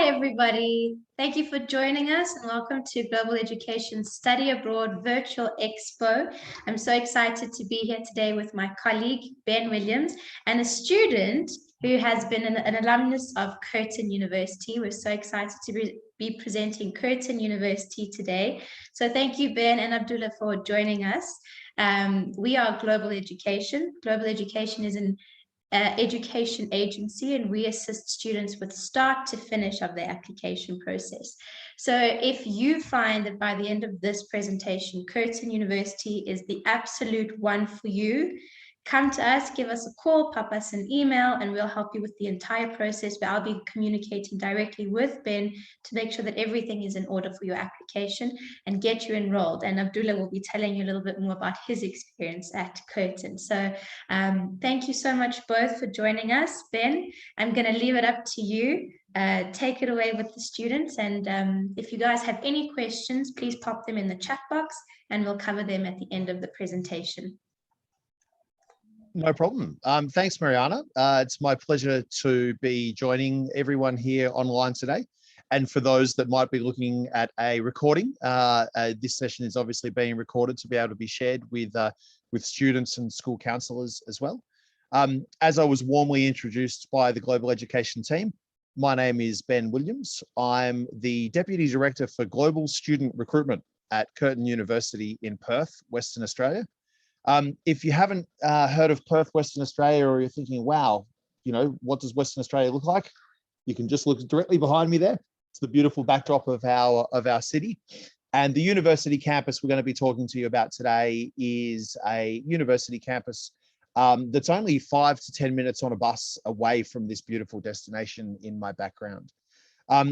everybody. Thank you for joining us and welcome to Global Education Study Abroad Virtual Expo. I'm so excited to be here today with my colleague, Ben Williams, and a student who has been an alumnus of Curtin University. We're so excited to be presenting Curtin University today. So thank you, Ben and Abdullah, for joining us. We are Global Education. Global Education is an education agency, and we assist students with start to finish of their application process. So if you find that by the end of this presentation, Curtin University is the absolute one for you, come to us, give us a call, pop us an email, and we'll help you with the entire process. But I'll be communicating directly with Ben to make sure that everything is in order for your application and get you enrolled. And Abdullah will be telling you a little bit more about his experience at Curtin. So thank you so much both for joining us. Ben, I'm going to leave it up to you. Take it away with the students. And if you guys have any questions, please pop them in the chat box and we'll cover them at the end of the presentation. No problem. Thanks, Mariana. It's my pleasure to be joining everyone here online today. And for those that might be looking at a recording, this session is obviously being recorded to be able to be shared with students and school counsellors as well. As I was warmly introduced by the Global Education team, my name is Ben Williams. I'm the Deputy Director for Global Student Recruitment at Curtin University in Perth, Western Australia. If you haven't heard of Perth, Western Australia, or you're thinking, wow, you know, what does Western Australia look like? You can just look directly behind me there. It's the beautiful backdrop of our city. And the university campus we're going to be talking to you about today is a university campus that's only 5 to 10 minutes on a bus away from this beautiful destination in my background.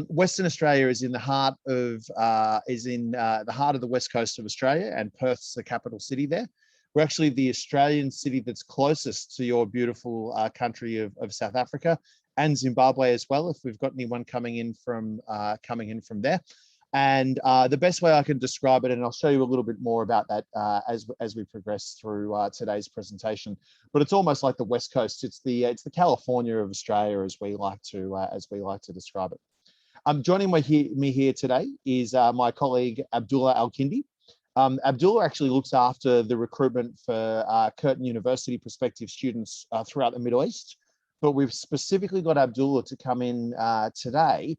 Western Australia is in the heart of the west coast of Australia, and Perth's the capital city there. We're actually the Australian city that's closest to your beautiful country of South Africa and Zimbabwe as well, if we've got anyone coming in from there. And the best way I can describe it, and I'll show you a little bit more about that as we progress through today's presentation. But it's almost like the West Coast. It's the California of Australia, as we like to describe it. Joining me here today is my colleague Abdullah Al-Kindi. Abdullah actually looks after the recruitment for Curtin University prospective students throughout the Middle East. But we've specifically got Abdullah to come in today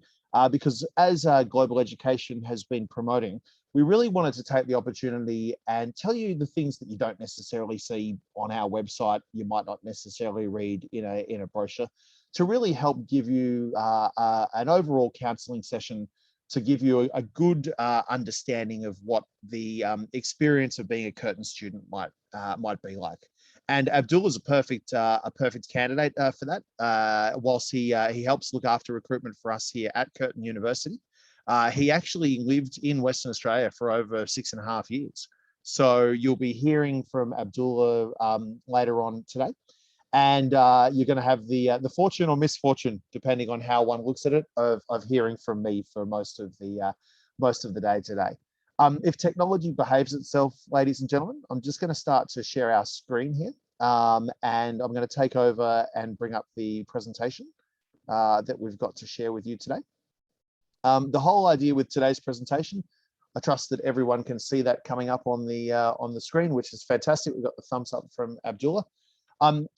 because as Global Education has been promoting, we really wanted to take the opportunity and tell you the things that you don't necessarily see on our website, you might not necessarily read in a brochure, to really help give you an overall counselling session to give you a good understanding of what the experience of being a Curtin student might be like. And Abdullah's a perfect candidate for that. Whilst he helps look after recruitment for us here at Curtin University, he actually lived in Western Australia for over 6.5 years. So you'll be hearing from Abdullah later on today. And you're going to have the fortune or misfortune, depending on how one looks at it, of hearing from me for most of the day today. If technology behaves itself, ladies and gentlemen, I'm just going to start to share our screen here, and I'm going to take over and bring up the presentation that we've got to share with you today. The whole idea with today's presentation, I trust that everyone can see that coming up on the screen, which is fantastic. We've got the thumbs up from Abdullah.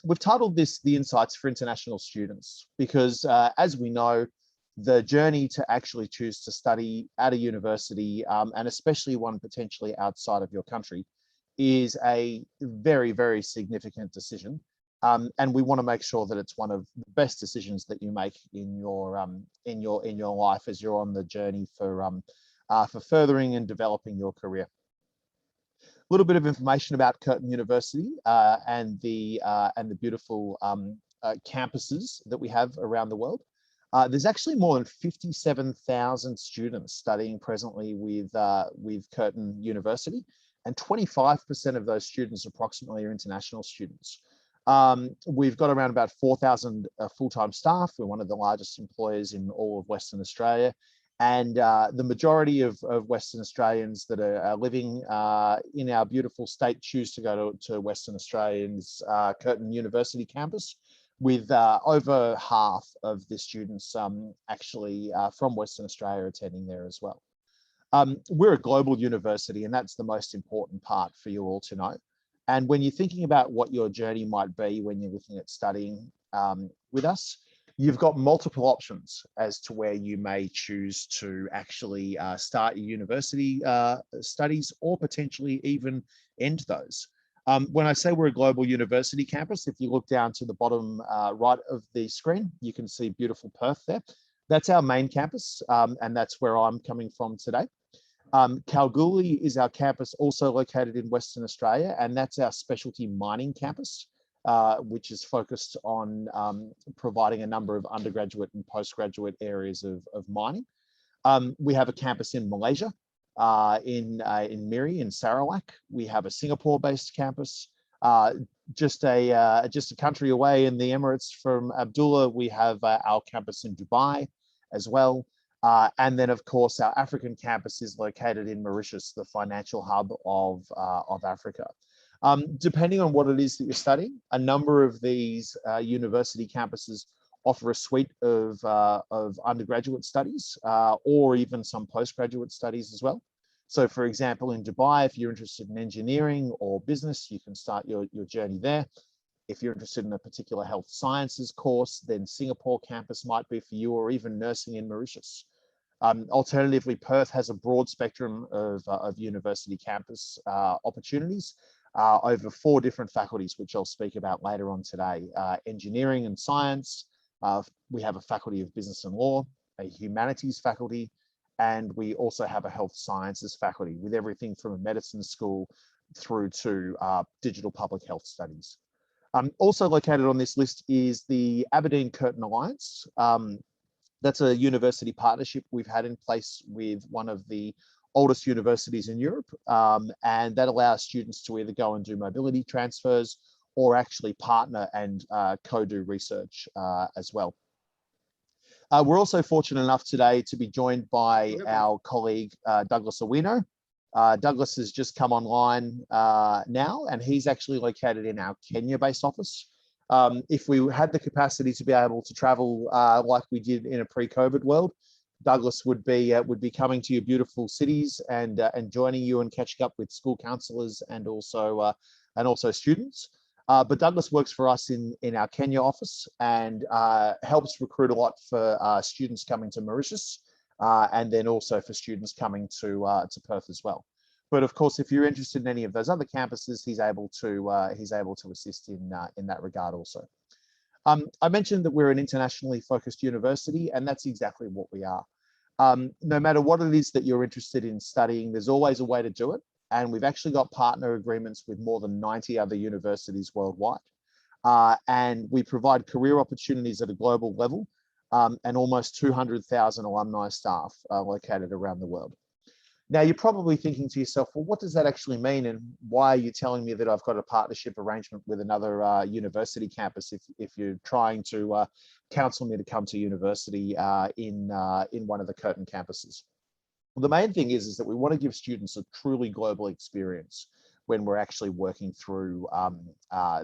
We've titled this The Insights for International Students because, as we know, the journey to actually choose to study at a university, and especially one potentially outside of your country, is a very, very significant decision. And we want to make sure that it's one of the best decisions that you make in your life as you're on the journey for furthering and developing your career. A little bit of information about Curtin University and the beautiful campuses that we have around the world. There's actually more than 57,000 students studying presently with Curtin University, and 25% of those students approximately are international students. We've got around about 4,000 full-time staff. We're one of the largest employers in all of Western Australia. And the majority of Western Australians that are living in our beautiful state choose to go to Western Australia's Curtin University campus, with over half of the students actually from Western Australia attending there as well. We're a global university, and that's the most important part for you all to know. And when you're thinking about what your journey might be when you're looking at studying with us, you've got multiple options as to where you may choose to actually start your university studies, or potentially even end those. When I say we're a global university campus, if you look down to the bottom right of the screen, you can see beautiful Perth there. That's our main campus, and that's where I'm coming from today. Kalgoorlie is our campus, also located in Western Australia, and that's our specialty mining campus, which is focused on providing a number of undergraduate and postgraduate areas of mining. We have a campus in Malaysia, in Miri, in Sarawak. We have a Singapore-based campus. Just a country away in the Emirates from Abdullah, we have our campus in Dubai as well. And then, of course, our African campus is located in Mauritius, the financial hub of Africa. Depending on what it is that you're studying, a number of these university campuses offer a suite of undergraduate studies, or even some postgraduate studies as well. So, for example, in Dubai, if you're interested in engineering or business, you can start your journey there. If you're interested in a particular health sciences course, then Singapore campus might be for you, or even nursing in Mauritius. Alternatively, Perth has a broad spectrum of university campus opportunities over 4 different faculties, which I'll speak about later on today. Engineering and science, we have a faculty of business and law, a humanities faculty, and we also have a health sciences faculty, with everything from a medicine school through to digital public health studies. Also located on this list is the Aberdeen Curtin Alliance. That's a university partnership we've had in place with one of the oldest universities in Europe, and that allows students to either go and do mobility transfers, or actually partner and co-do research as well. We're also fortunate enough today to be joined by our colleague, Douglas Owino. Douglas has just come online now, and he's actually located in our Kenya-based office. If we had the capacity to be able to travel like we did in a pre-COVID world, Douglas would be coming to your beautiful cities and joining you and catching up with school counsellors and also students. But Douglas works for us in our Kenya office, and helps recruit a lot for students coming to Mauritius, and then also for students coming to Perth as well. But of course, if you're interested in any of those other campuses, he's able to assist in that regard also. I mentioned that we're an internationally focused university, and that's exactly what we are. No matter what it is that you're interested in studying, there's always a way to do it. And we've actually got partner agreements with more than 90 other universities worldwide. And we provide career opportunities at a global level, and almost 200,000 alumni staff located around the world. Now, you're probably thinking to yourself, well, what does that actually mean? And why are you telling me that I've got a partnership arrangement with another university campus if you're trying to counsel me to come to university in one of the Curtin campuses? Well, the main thing is that we want to give students a truly global experience when we're actually working through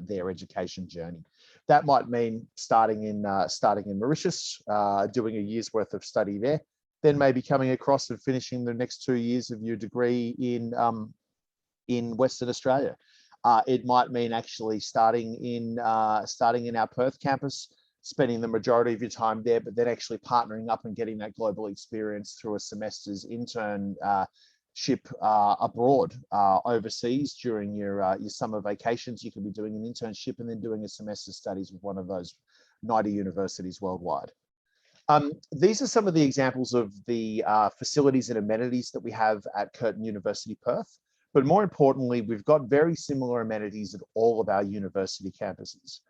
their education journey. That might mean starting in Mauritius, doing a year's worth of study there, then maybe coming across and finishing the next 2 years of your degree in Western Australia. It might mean actually starting in our Perth campus, spending the majority of your time there, but then actually partnering up and getting that global experience through a semester's internship abroad, overseas during your summer vacations. You could be doing an internship and then doing a semester studies with one of those 90 universities worldwide. These are some of the examples of the facilities and amenities that we have at Curtin University Perth, but more importantly, we've got very similar amenities at all of our university campuses.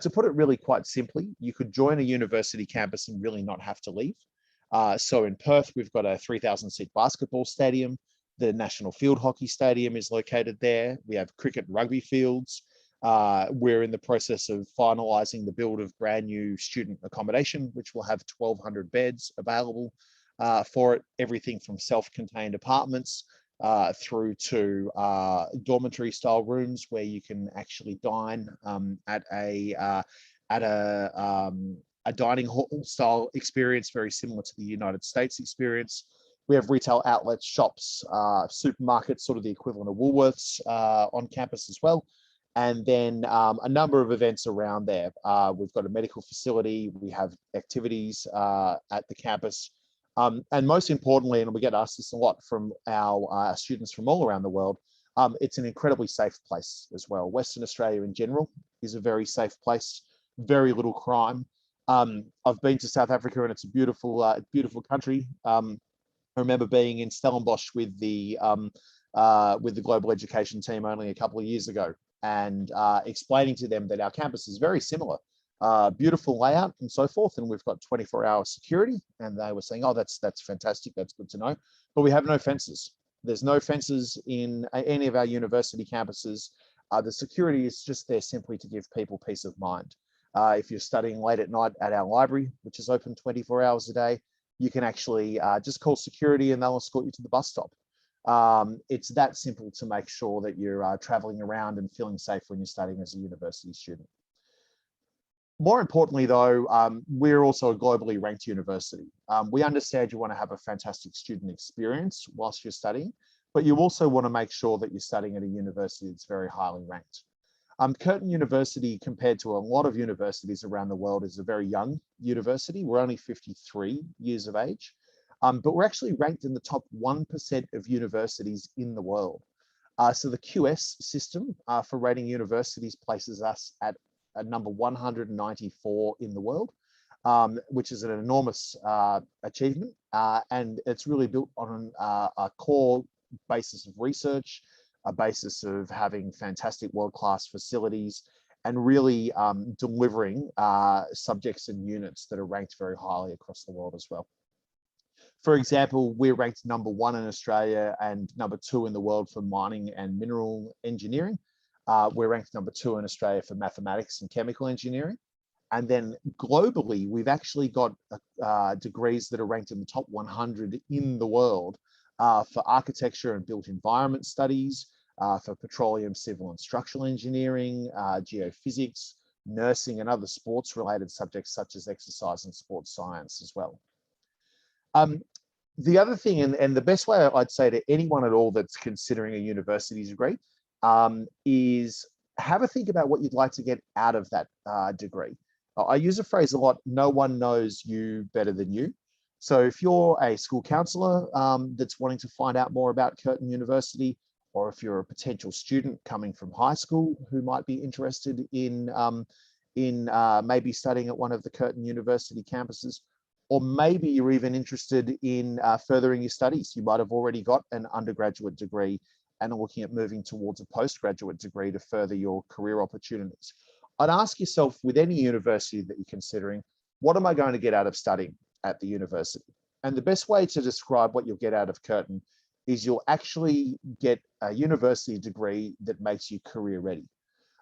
To put it really quite simply, you could join a university campus and really not have to leave. So in Perth, we've got a 3,000 seat basketball stadium. The National Field Hockey Stadium is located there. We have cricket and rugby fields. We're in the process of finalising the build of brand new student accommodation, which will have 1,200 beds available for it. Everything from self-contained apartments through to dormitory style rooms where you can actually dine at at a dining hall style experience, very similar to the United States experience. We have retail outlets, shops, supermarkets, sort of the equivalent of Woolworths on campus as well. And then a number of events around there. We've got a medical facility, we have activities at the campus. And most importantly, and we get asked this a lot from our students from all around the world, it's an incredibly safe place as well. Western Australia in general is a very safe place, very little crime. I've been to South Africa and it's a beautiful, beautiful country. I remember being in Stellenbosch with the global education team only a couple of years ago, and explaining to them that our campus is very similar, beautiful layout and so forth, and we've got 24-hour security. And they were saying, "Oh, that's fantastic. That's good to know." But we have no fences. There's no fences in any of our university campuses. The security is just there simply to give people peace of mind. If you're studying late at night at our library, which is open 24 hours a day, you can actually just call security and they'll escort you to the bus stop. It's that simple to make sure that you're traveling around and feeling safe when you're studying as a university student. More importantly, though, we're also a globally ranked university. We understand you want to have a fantastic student experience whilst you're studying, but you also want to make sure that you're studying at a university that's very highly ranked. Curtin University, compared to a lot of universities around the world, is a very young university. We're only 53 years of age, but we're actually ranked in the top 1% of universities in the world. So the QS system for rating universities places us at number 194 in the world, which is an enormous achievement. And it's really built on a core basis of research, a basis of having fantastic world-class facilities, and really delivering subjects and units that are ranked very highly across the world as well. For example, we're ranked number 1 in Australia and number 2 in the world for mining and mineral engineering. We're ranked number 2 in Australia for mathematics and chemical engineering. And then globally, we've actually got degrees that are ranked in the top 100 in the world for architecture and built environment studies, for petroleum, civil and structural engineering, geophysics, nursing, and other sports related subjects such as exercise and sports science as well. The other thing, and the best way I'd say to anyone at all that's considering a university degree, is have a think about what you'd like to get out of that degree. I use a phrase a lot: no one knows you better than you. So if you're a school counsellor that's wanting to find out more about Curtin University, or if you're a potential student coming from high school who might be interested in maybe studying at one of the Curtin University campuses, or maybe you're even interested in furthering your studies. You might have already got an undergraduate degree and are looking at moving towards a postgraduate degree to further your career opportunities. I'd ask yourself, with any university that you're considering, what am I going to get out of studying at the university? And the best way to describe what you'll get out of Curtin is you'll actually get a university degree that makes you career ready.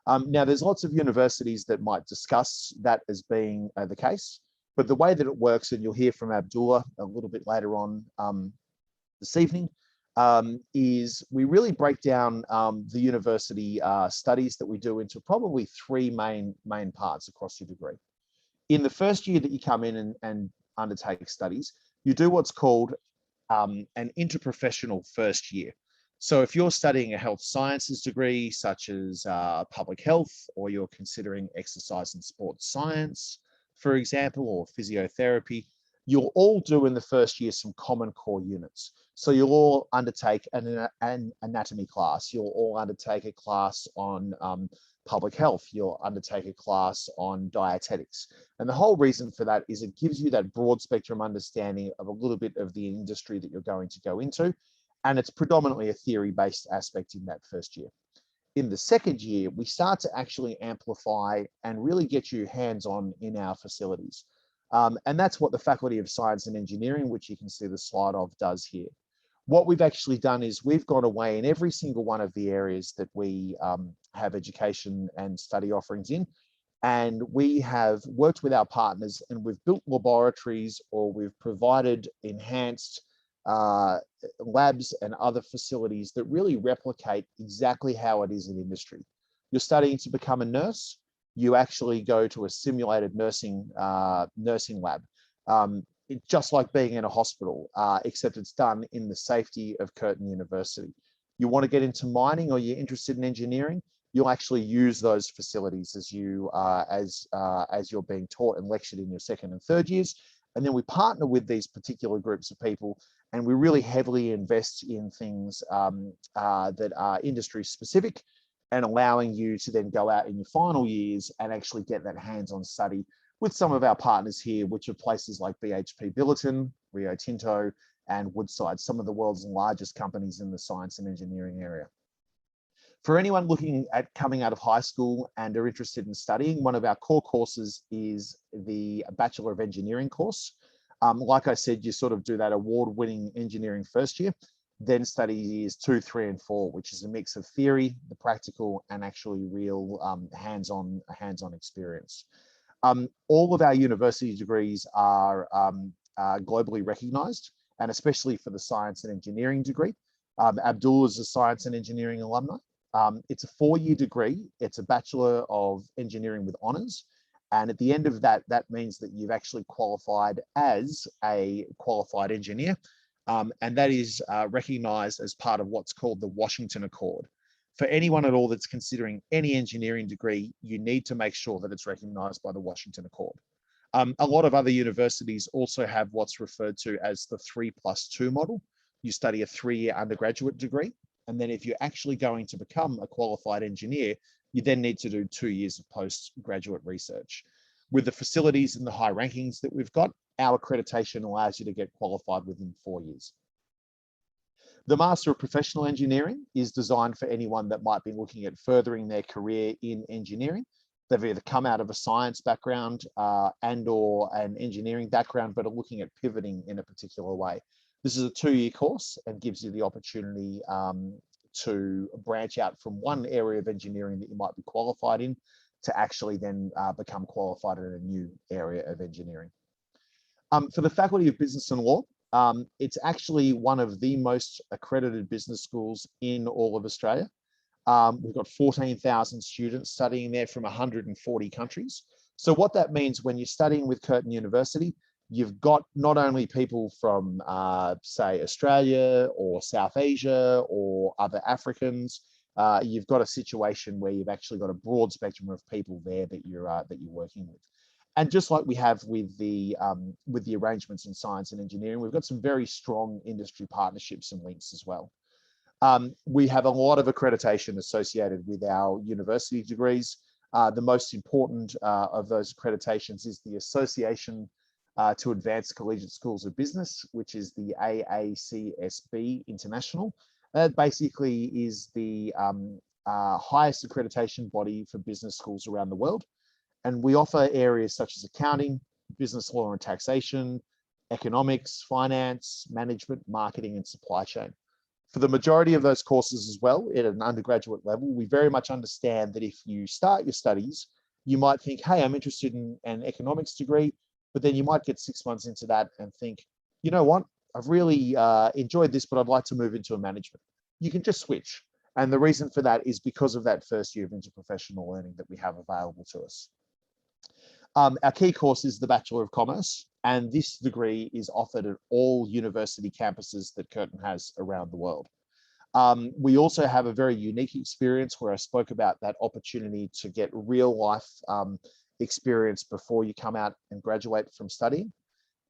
Now, there's lots of universities that might discuss that as being the case, but the way that it works, and you'll hear from Abdullah a little bit later on this evening, is we really break down the university studies that we do into probably 3 main parts across your degree. In the first year that you come in and undertake studies, you do what's called an interprofessional first year. So if you're studying a health sciences degree, such as public health, or you're considering exercise and sports science, for example, or physiotherapy, you'll all do in the first year some common core units. So you'll all undertake an anatomy class. You'll all undertake a class on public health. You'll undertake a class on dietetics. And the whole reason for that is it gives you that broad spectrum understanding of a little bit of the industry that you're going to go into. And it's predominantly a theory-based aspect in that first year. In the second year, we start to actually amplify and really get you hands-on in our facilities. And that's what the Faculty of Science and Engineering, which you can see the slide of, does here. What we've actually done is we've gone away in every single one of the areas that we have education and study offerings in, and we have worked with our partners and we've built laboratories, or we've provided enhanced labs and other facilities that really replicate exactly how it is in industry. You're studying to become a nurse, you actually go to a simulated nursing lab. It's just like being in a hospital, except it's done in the safety of Curtin University. You want to get into mining or you're interested in engineering, you'll actually use those facilities as you're being taught and lectured in your second and third years. And then we partner with these particular groups of people, and we really heavily invest in things that are industry specific, and allowing you to then go out in your final years and actually get that hands-on study with some of our partners here, which are places like BHP Billiton, Rio Tinto, and Woodside, some of the world's largest companies in the science and engineering area. For anyone looking at coming out of high school and are interested in studying, one of our core courses is the Bachelor of Engineering course. Like I said, you sort of do that award-winning engineering first year, then study years 2, 3, and 4, which is a mix of theory, the practical, and actually real hands-on experience. All of our university degrees are globally recognized, and especially for the science and engineering degree. Abdul is a science and engineering alumni. It's a 4-year degree. It's a Bachelor of Engineering with honors. And at the end of that, that means that you've actually qualified as a qualified engineer. And that is recognized as part of what's called the Washington Accord. For anyone at all that's considering any engineering degree, you need to make sure that it's recognized by the Washington Accord. A lot of other universities also have what's referred to as the 3+2 model. You study a 3-year undergraduate degree, and then if you're actually going to become a qualified engineer, you then need to do 2 years of postgraduate research. With the facilities and the high rankings that we've got, our accreditation allows you to get qualified within 4 years. The Master of Professional Engineering is designed for anyone that might be looking at furthering their career in engineering. They've either come out of a science background and or an engineering background, but are looking at pivoting in a particular way. This is a 2-year course and gives you the opportunity to branch out from one area of engineering that you might be qualified in to actually then become qualified in a new area of engineering. For the Faculty of Business and Law, it's actually one of the most accredited business schools in all of Australia. We've got 14,000 students studying there from 140 countries. So what that means when you're studying with Curtin University, you've got not only people from, say, Australia or South Asia or other Africans, you've got a situation where you've actually got a broad spectrum of people there that you're working with. And just like we have with the arrangements in science and engineering, we've got some very strong industry partnerships and links as well. We have a lot of accreditation associated with our university degrees. The most important of those accreditations is the Association to Advanced Collegiate Schools of Business, which is the AACSB International. That basically is the highest accreditation body for business schools around the world. And we offer areas such as accounting, business law and taxation, economics, finance, management, marketing, and supply chain. For the majority of those courses as well, at an undergraduate level, we very much understand that if you start your studies, you might think, hey, I'm interested in an economics degree, but then you might get 6 months into that and think, you know what, I've really enjoyed this, but I'd like to move into a management. You can just switch. And the reason for that is because of that first year of interprofessional learning that we have available to us. Our key course is the Bachelor of Commerce, and this degree is offered at all university campuses that Curtin has around the world. We also have a very unique experience where I spoke about that opportunity to get real life experience before you come out and graduate from studying.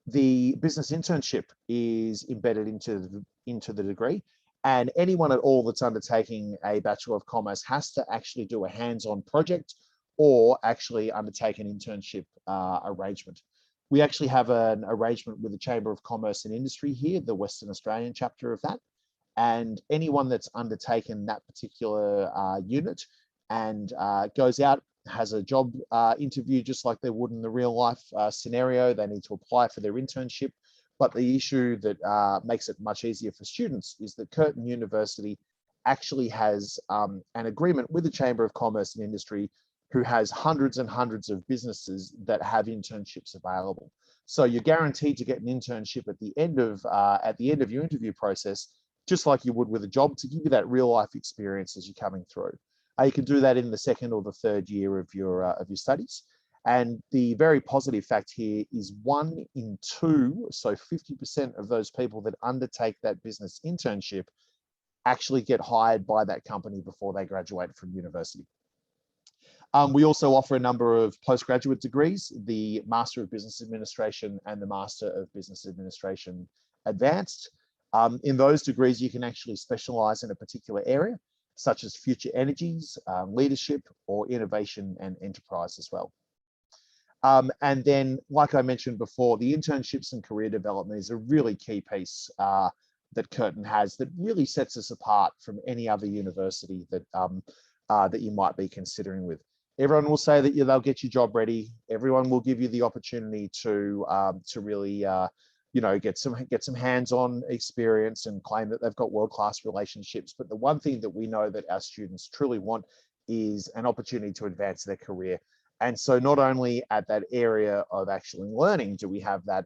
The business internship is embedded into the degree, and anyone at all that's undertaking a Bachelor of Commerce has to actually do a hands-on project or actually undertake an internship arrangement. We actually have an arrangement with the Chamber of Commerce and Industry here, the Western Australian chapter of that. And anyone that's undertaken that particular unit and goes out, has a job interview just like they would in the real life scenario, they need to apply for their internship. But the issue that makes it much easier for students is that Curtin University actually has an agreement with the Chamber of Commerce and Industry, who has hundreds and hundreds of businesses that have internships available. So you're guaranteed to get an internship at the end of your interview process, just like you would with a job, to give you that real life experience as you're coming through. You can do that in the second or the third year of your studies. And the very positive fact here is 1 in 2, so 50% of those people that undertake that business internship actually get hired by that company before they graduate from university. We also offer a number of postgraduate degrees, the Master of Business Administration and the Master of Business Administration Advanced. In those degrees, you can actually specialize in a particular area, such as future energies, leadership, or innovation and enterprise as well. And then, like I mentioned before, the internships and career development is a really key piece that Curtin has that really sets us apart from any other university that, that you might be considering with. Everyone will say that they'll get your job ready. Everyone will give you the opportunity to really get some hands-on experience and claim that they've got world-class relationships. But the one thing that we know that our students truly want is an opportunity to advance their career. And so not only at that area of actually learning do we have that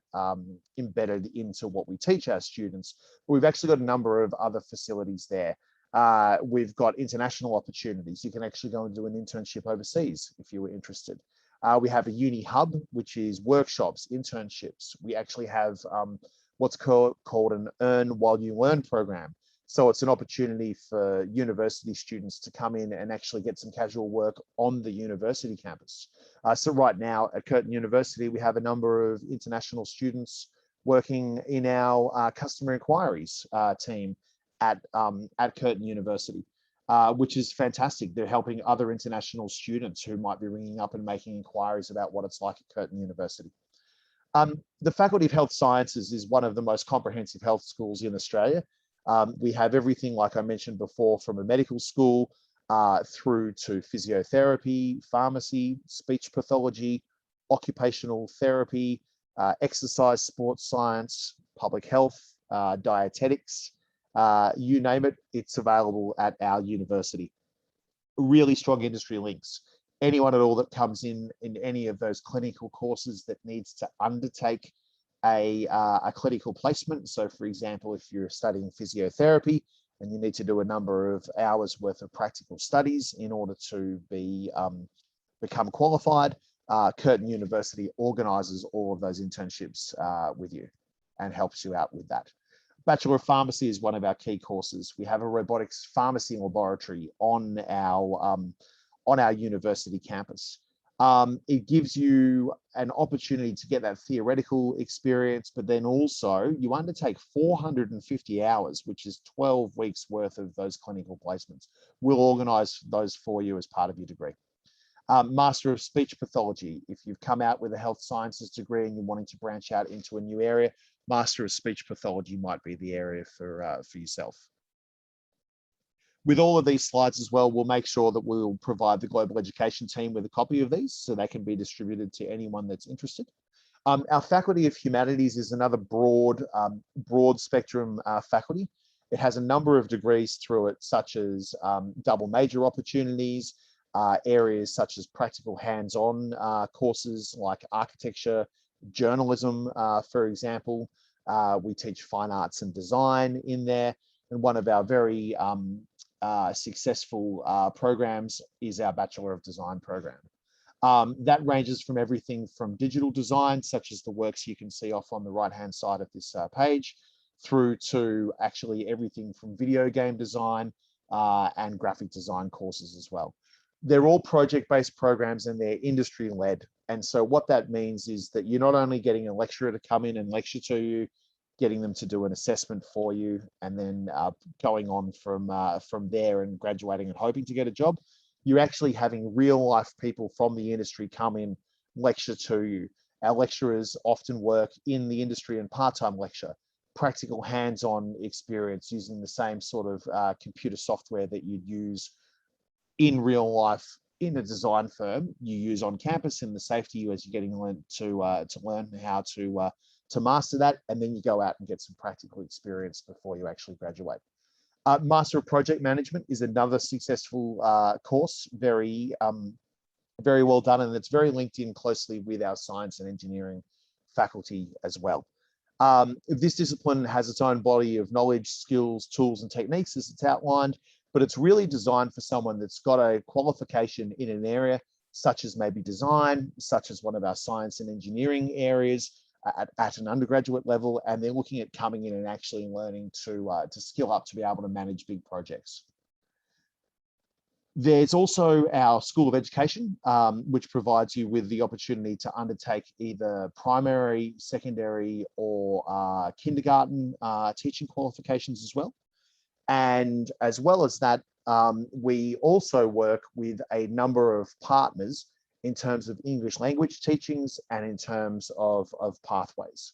embedded into what we teach our students, but we've actually got a number of other facilities there. We've got international opportunities. You can actually go and do an internship overseas if you were interested. We have a uni hub, which is workshops, internships. We actually have what's called an Earn While You Learn program. So it's an opportunity for university students to come in and actually get some casual work on the university campus. So right now at Curtin University, we have a number of international students working in our customer inquiries team at Curtin University, which is fantastic. They're helping other international students who might be ringing up and making inquiries about what it's like at Curtin University. The Faculty of Health Sciences is one of the most comprehensive health schools in Australia. We have everything, like I mentioned before, from a medical school through to physiotherapy, pharmacy, speech pathology, occupational therapy, exercise sports science, public health, dietetics, you name it, it's available at our university. Really strong industry links. Anyone at all that comes in any of those clinical courses that needs to undertake a clinical placement. So for example, if you're studying physiotherapy and you need to do a number of hours worth of practical studies in order to become qualified, Curtin University organises all of those internships with you and helps you out with that. Bachelor of Pharmacy is one of our key courses. We have a robotics pharmacy laboratory on our university campus. It gives you an opportunity to get that theoretical experience, but then also you undertake 450 hours, which is 12 weeks worth of those clinical placements. We'll organise those for you as part of your degree. Master of Speech Pathology. If you've come out with a health sciences degree and you're wanting to branch out into a new area, Master of Speech Pathology might be the area for yourself. With all of these slides as well, we'll make sure that we'll provide the global education team with a copy of these so they can be distributed to anyone that's interested. Our Faculty of Humanities is another broad spectrum faculty. It has a number of degrees through it, such as double major opportunities, areas such as practical hands-on courses like architecture, journalism, for example. We teach fine arts and design in there. And one of our very successful programs is our Bachelor of Design program. That ranges from everything from digital design, such as the works you can see off on the right-hand side of this page, through to actually everything from video game design and graphic design courses as well. They're all project-based programs and they're industry-led. And so what that means is that you're not only getting a lecturer to come in and lecture to you, getting them to do an assessment for you, and then going on from there and graduating and hoping to get a job. You're actually having real life people from the industry come in, lecture to you. Our lecturers often work in the industry and part-time lecture, practical hands-on experience using the same sort of computer software that you'd use in real life in a design firm. You use on campus in the safety as you're getting to learn how to master that, and then you go out and get some practical experience before you actually graduate. Master of Project Management is another successful course, very well done, and it's very linked in closely with our science and engineering faculty as well. This discipline has its own body of knowledge, skills, tools, and techniques as it's outlined, but it's really designed for someone that's got a qualification in an area such as maybe design, such as one of our science and engineering areas at an undergraduate level, and they're looking at coming in and actually learning to skill up to be able to manage big projects. There's also our School of Education, which provides you with the opportunity to undertake either primary, secondary, or kindergarten teaching qualifications as well. And as well as that, we also work with a number of partners in terms of English language teachings and in terms of pathways.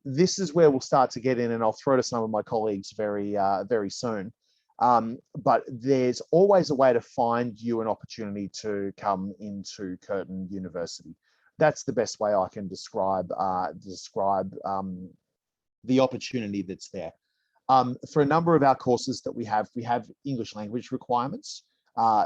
This is where we'll start to get in, and I'll throw to some of my colleagues very soon. But there's always a way to find you an opportunity to come into Curtin University. That's the best way I can describe the opportunity that's there. For a number of our courses that we have English language requirements.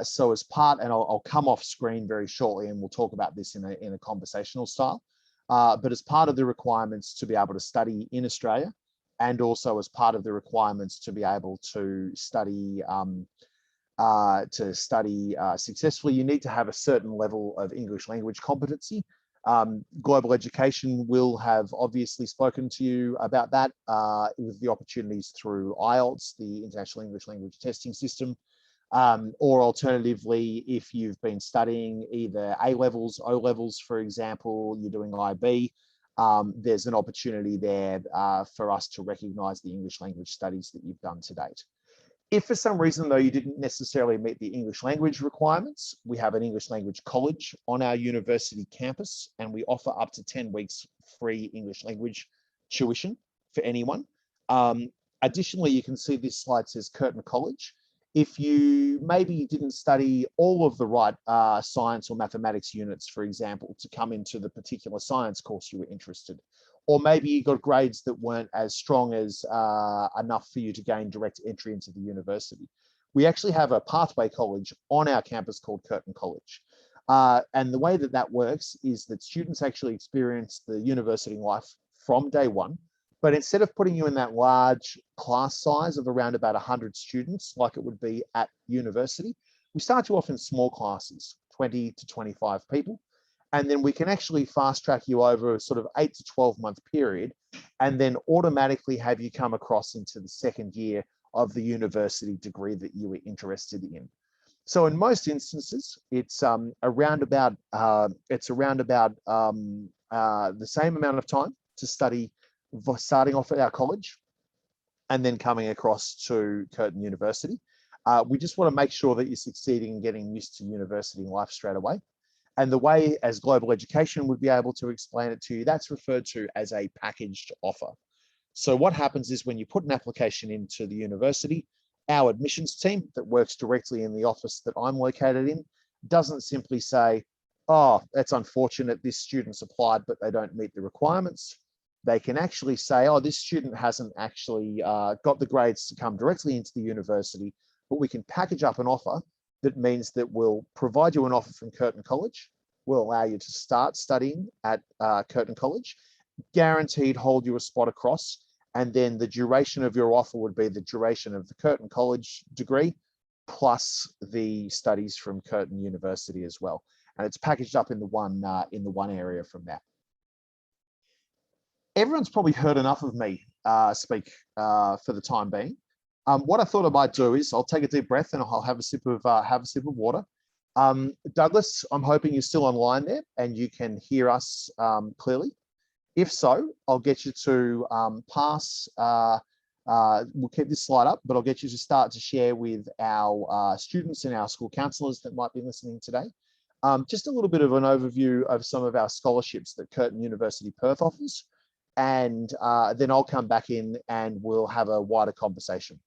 So as part, and I'll come off screen very shortly, and we'll talk about this in a conversational style. But as part of the requirements to be able to study in Australia, and also as part of the requirements to be able to study successfully, you need to have a certain level of English language competency. Global Education will have obviously spoken to you about that with the opportunities through IELTS, the International English Language Testing System, or alternatively, if you've been studying either A-levels, O-levels, for example, you're doing IB, there's an opportunity there for us to recognise the English language studies that you've done to date. If for some reason, though, you didn't necessarily meet the English language requirements, we have an English language college on our university campus, and we offer up to 10 weeks free English language tuition for anyone. Additionally, you can see this slide says Curtin College. If you maybe didn't study all of the right science or mathematics units, for example, to come into the particular science course you were interested, or maybe you got grades that weren't as strong as enough for you to gain direct entry into the university, we actually have a pathway college on our campus called Curtin College. And the way that that works is that students actually experience the university life from day one. But instead of putting you in that large class size of around about 100 students, like it would be at university, we start you off in small classes, 20 to 25 people. And then we can actually fast track you over a sort of 8 to 12 month period, and then automatically have you come across into the second year of the university degree that you were interested in. So in most instances, it's around about the same amount of time to study, starting off at our college and then coming across to Curtin University. We just want to make sure that you're succeeding in getting used to university life straight away. And the way as Global Education would be able to explain it to you, that's referred to as a packaged offer. So what happens is when you put an application into the university, our admissions team that works directly in the office that I'm located in doesn't simply say, oh, that's unfortunate, this student's applied, but they don't meet the requirements. They can actually say, oh, this student hasn't actually got the grades to come directly into the university, but we can package up an offer that means that we'll provide you an offer from Curtin College. We'll allow you to start studying at Curtin College, guaranteed hold you a spot across, and then the duration of your offer would be the duration of the Curtin College degree plus the studies from Curtin University as well. And it's packaged up in the one area from that. Everyone's probably heard enough of me speak for the time being. What I thought I might do is I'll take a deep breath and I'll have a sip of water. Douglas, I'm hoping you're still online there and you can hear us clearly. If so, I'll get you to we'll keep this slide up, but I'll get you to start to share with our students and our school counsellors that might be listening today. Just a little bit of an overview of some of our scholarships that Curtin University Perth offers. And then I'll come back in and we'll have a wider conversation.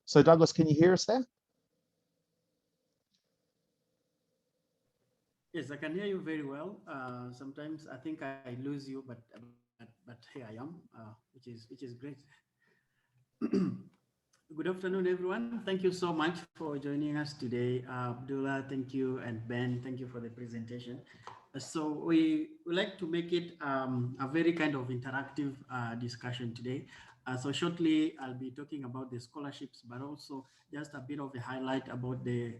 So Douglas, can you hear us there? Yes, I can hear you very well. Sometimes I think I lose you, but here I am, which is great. Good afternoon, everyone. Thank you so much for joining us today. Abdullah, thank you, and Ben, thank you for the presentation. So we would like to make it a very kind of interactive discussion today. So shortly, I'll be talking about the scholarships, but also just a bit of a highlight about the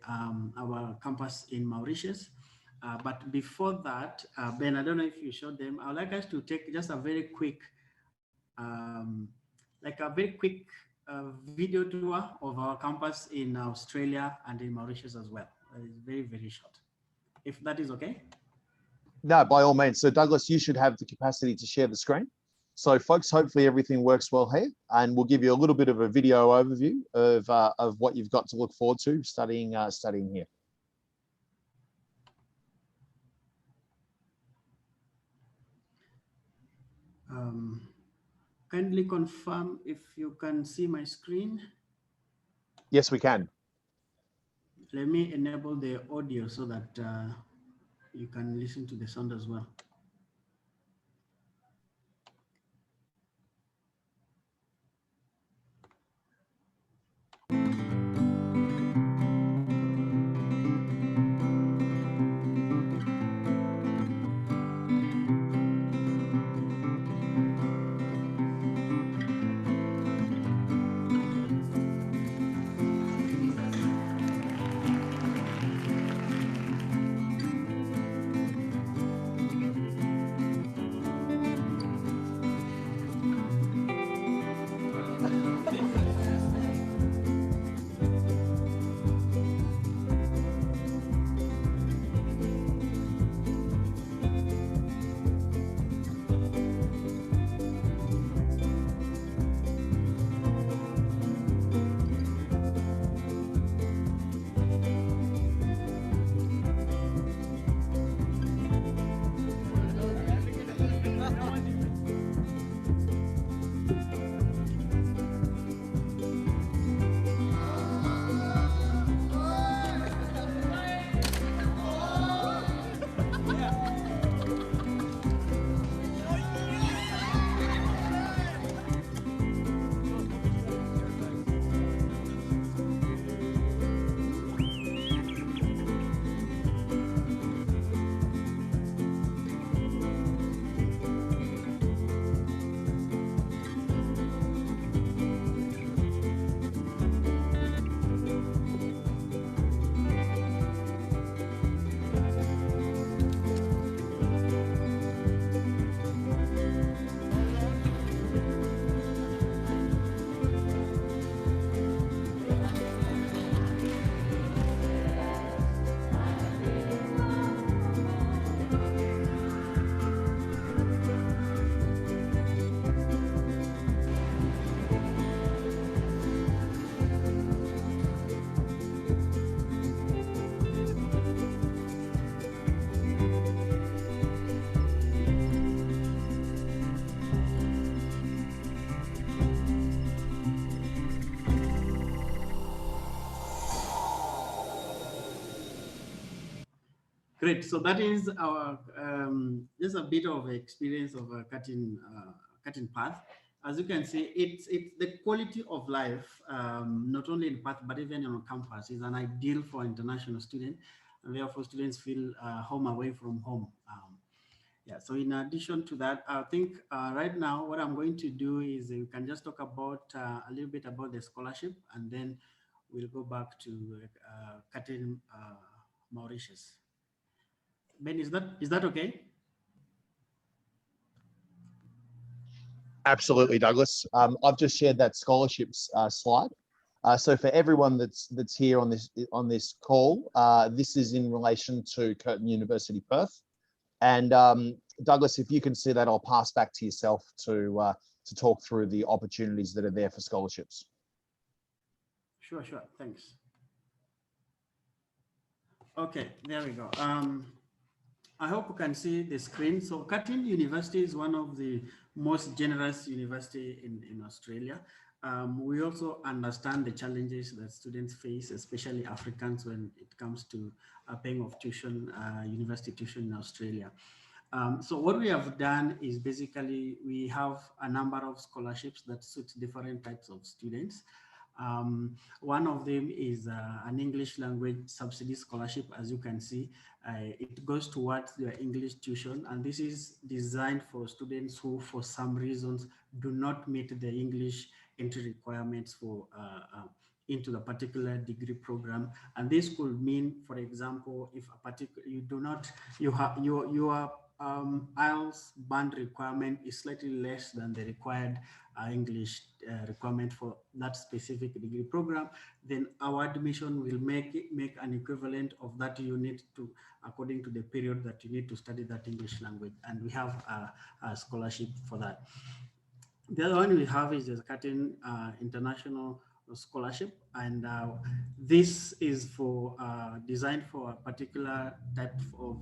our campus in Mauritius. But before that, Ben, I don't know if you showed them. I would like us to take just a very quick, video tour of our campus in Australia and in Mauritius as well. It's very, very short. If that is okay. No, by all means. So Douglas, you should have the capacity to share the screen. So folks, hopefully everything works well here, and we'll give you a little bit of a video overview of what you've got to look forward to studying here. Kindly confirm if you can see my screen. Yes, we can. Let me enable the audio so that you can listen to the sound as well. Great. So that is our just a bit of experience of a Curtin path. As you can see, it's the quality of life, not only in Perth but even on campus, is an ideal for international students, and therefore students feel home away from home. Yeah. So in addition to that, I think right now what I'm going to do is we can just talk about a little bit about the scholarship, and then we'll go back to Curtin Mauritius. Ben, is that okay? Absolutely, Douglas. I've just shared that scholarships slide. So for everyone that's here on this call, this is in relation to Curtin University, Perth. And Douglas, if you can see that, I'll pass back to yourself to talk through the opportunities that are there for scholarships. Sure, thanks. Okay, there we go. I hope you can see the screen. So Curtin University is one of the most generous university in Australia. We also understand the challenges that students face, especially Africans, when it comes to paying of tuition, university tuition in Australia. So what we have done is basically we have a number of scholarships that suit different types of students. One of them is an English language subsidy scholarship, as you can see. it goes towards your English tuition, and this is designed for students who, for some reasons, do not meet the English entry requirements for into the particular degree program. And this could mean, for example, if a particular your IELTS band requirement is slightly less than the required English requirement for that specific degree program, then our admission will make an equivalent of that unit to according to the period that you need to study that English language, and we have a scholarship for that. The other one we have is the Curtin International Scholarship, and this is for designed for a particular type of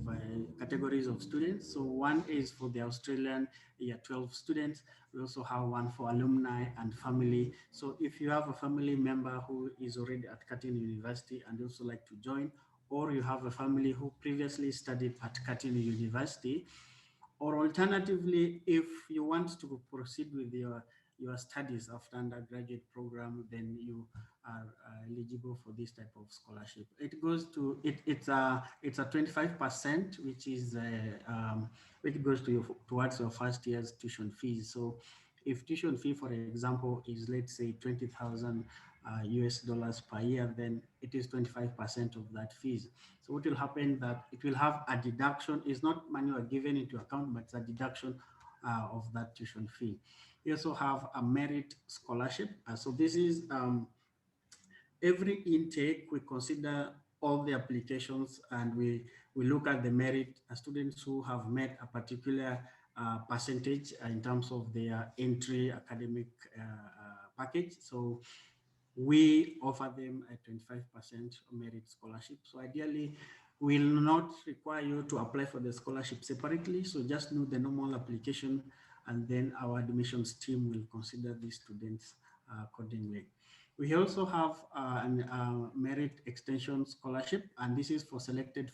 categories of students. So one is for the Australian year 12 students. We also have one for alumni and family. So if you have a family member who is already at Curtin University and also like to join, or you have a family who previously studied at Curtin University, or alternatively, if you want to proceed with your studies after undergraduate program, then you are eligible for this type of scholarship. It goes to it's a 25%, which is which goes to towards your first year's tuition fees. So if tuition fee, for example, is, let's say, 20,000 US dollars per year, then it is 25% of that fees. So what will happen that it will have a deduction. It's not money are given into account, but it's a deduction of that tuition fee. We also have a merit scholarship. So this is every intake, we consider all the applications and we look at the merit students who have met a particular percentage in terms of their entry academic package. So we offer them a 25% merit scholarship. So ideally, we'll not require you to apply for the scholarship separately. So just do the normal application, and then our admissions team will consider these students accordingly. We also have a merit extension scholarship, and this is for selected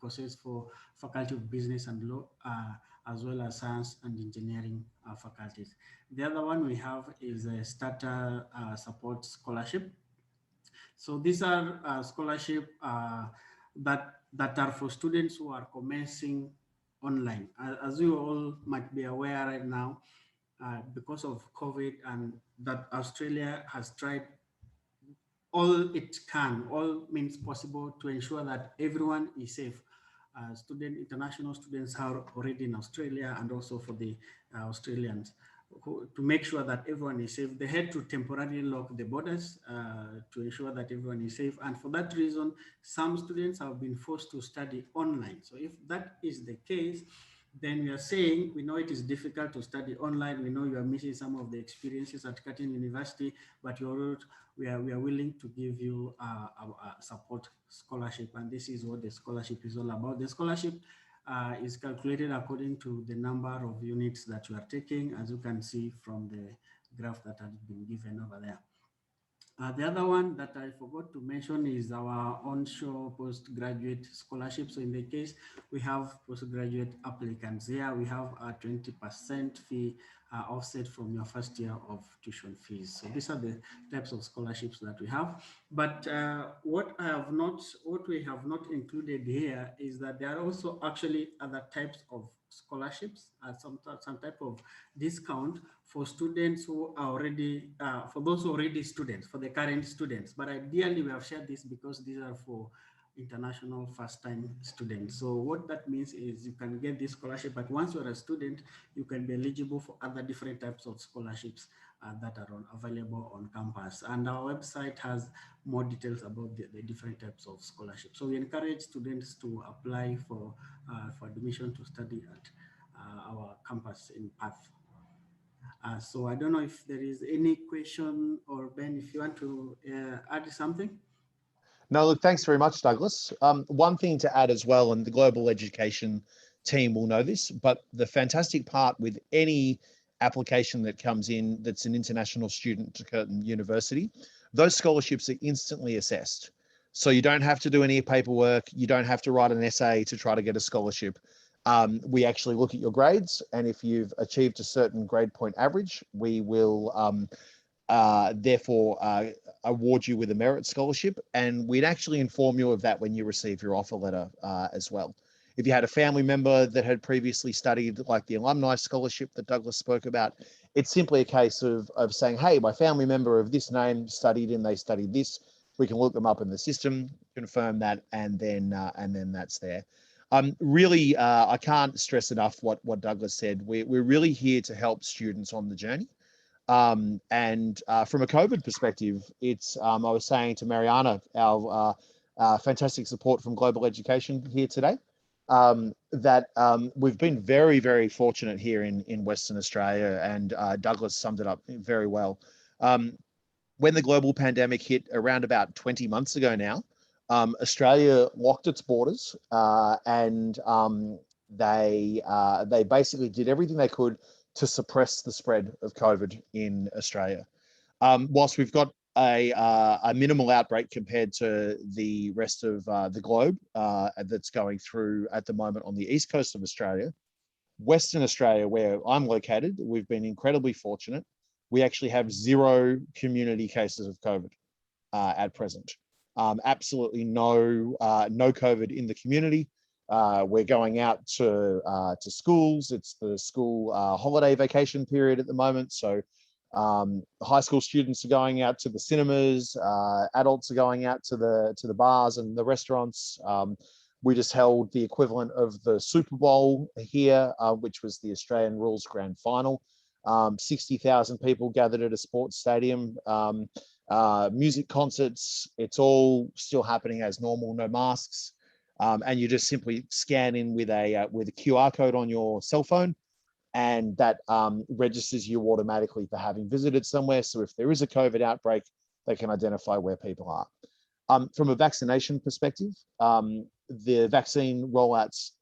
courses for Faculty of Business and Law, as well as Science and Engineering faculties. The other one we have is a starter support scholarship. So these are scholarships that are for students who are commencing online. As you all might be aware right now, because of COVID, and that Australia has tried all it can, all means possible to ensure that everyone is safe. International students are already in Australia, and also for the Australians, to make sure that everyone is safe. They had to temporarily lock the borders to ensure that everyone is safe. And for that reason, some students have been forced to study online. So if that is the case, then we are saying, we know it is difficult to study online. We know you are missing some of the experiences at Curtin University, but we are willing to give you a support scholarship. And this is what the scholarship is all about. The scholarship is calculated according to the number of units that you are taking, as you can see from the graph that has been given over there. The other one that I forgot to mention is our onshore postgraduate scholarship. So in the case, we have postgraduate applicants here. We have a 20% fee offset from your first year of tuition fees. So these are the types of scholarships that we have. But what we have not included here is that there are also actually other types of scholarships, some type of discount for students who are already, for those already students, for the current students. But ideally, we have shared this because these are for international first-time students. So what that means is you can get this scholarship, but once you're a student, you can be eligible for other different types of scholarships that are available on campus. And our website has more details about the different types of scholarships. So we encourage students to apply for admission to study at our campus in Perth. So I don't know if there is any question, or Ben, if you want to add something. No, look, thanks very much, Douglas. One thing to add as well, and the global education team will know this, but the fantastic part with any application that comes in that's an international student to Curtin University, those scholarships are instantly assessed. So you don't have to do any paperwork. You don't have to write an essay to try to get a scholarship. We actually look at your grades, and if you've achieved a certain grade point average, we will therefore award you with a merit scholarship. And we'd actually inform you of that when you receive your offer letter as well. If you had a family member that had previously studied, like the alumni scholarship that Douglas spoke about, it's simply a case of saying, hey, my family member of this name studied and they studied this. We can look them up in the system, confirm that, and then that's there. Really, I can't stress enough what Douglas said. We're really here to help students on the journey. And from a COVID perspective, it's, I was saying to Mariana, our fantastic support from Global Education here today, that we've been very, very fortunate here in Western Australia, and Douglas summed it up very well. When the global pandemic hit around about 20 months ago now, Australia locked its borders, and they basically did everything they could to suppress the spread of COVID in Australia. Whilst we've got a minimal outbreak compared to the rest of the globe that's going through at the moment on the east coast of Australia, Western Australia, where I'm located, we've been incredibly fortunate. We actually have 0 community cases of COVID at present. Absolutely no COVID in the community. We're going out to schools. It's the school holiday vacation period at the moment. So high school students are going out to the cinemas. Adults are going out to the bars and the restaurants. We just held the equivalent of the Super Bowl here, which was the Australian Rules Grand Final. 60,000 people gathered at a sports stadium. Music concerts, it's all still happening as normal, no masks. And you just simply scan in with a QR code on your cell phone, and that registers you automatically for having visited somewhere. So if there is a COVID outbreak, they can identify where people are. From a vaccination perspective, the vaccine rollouts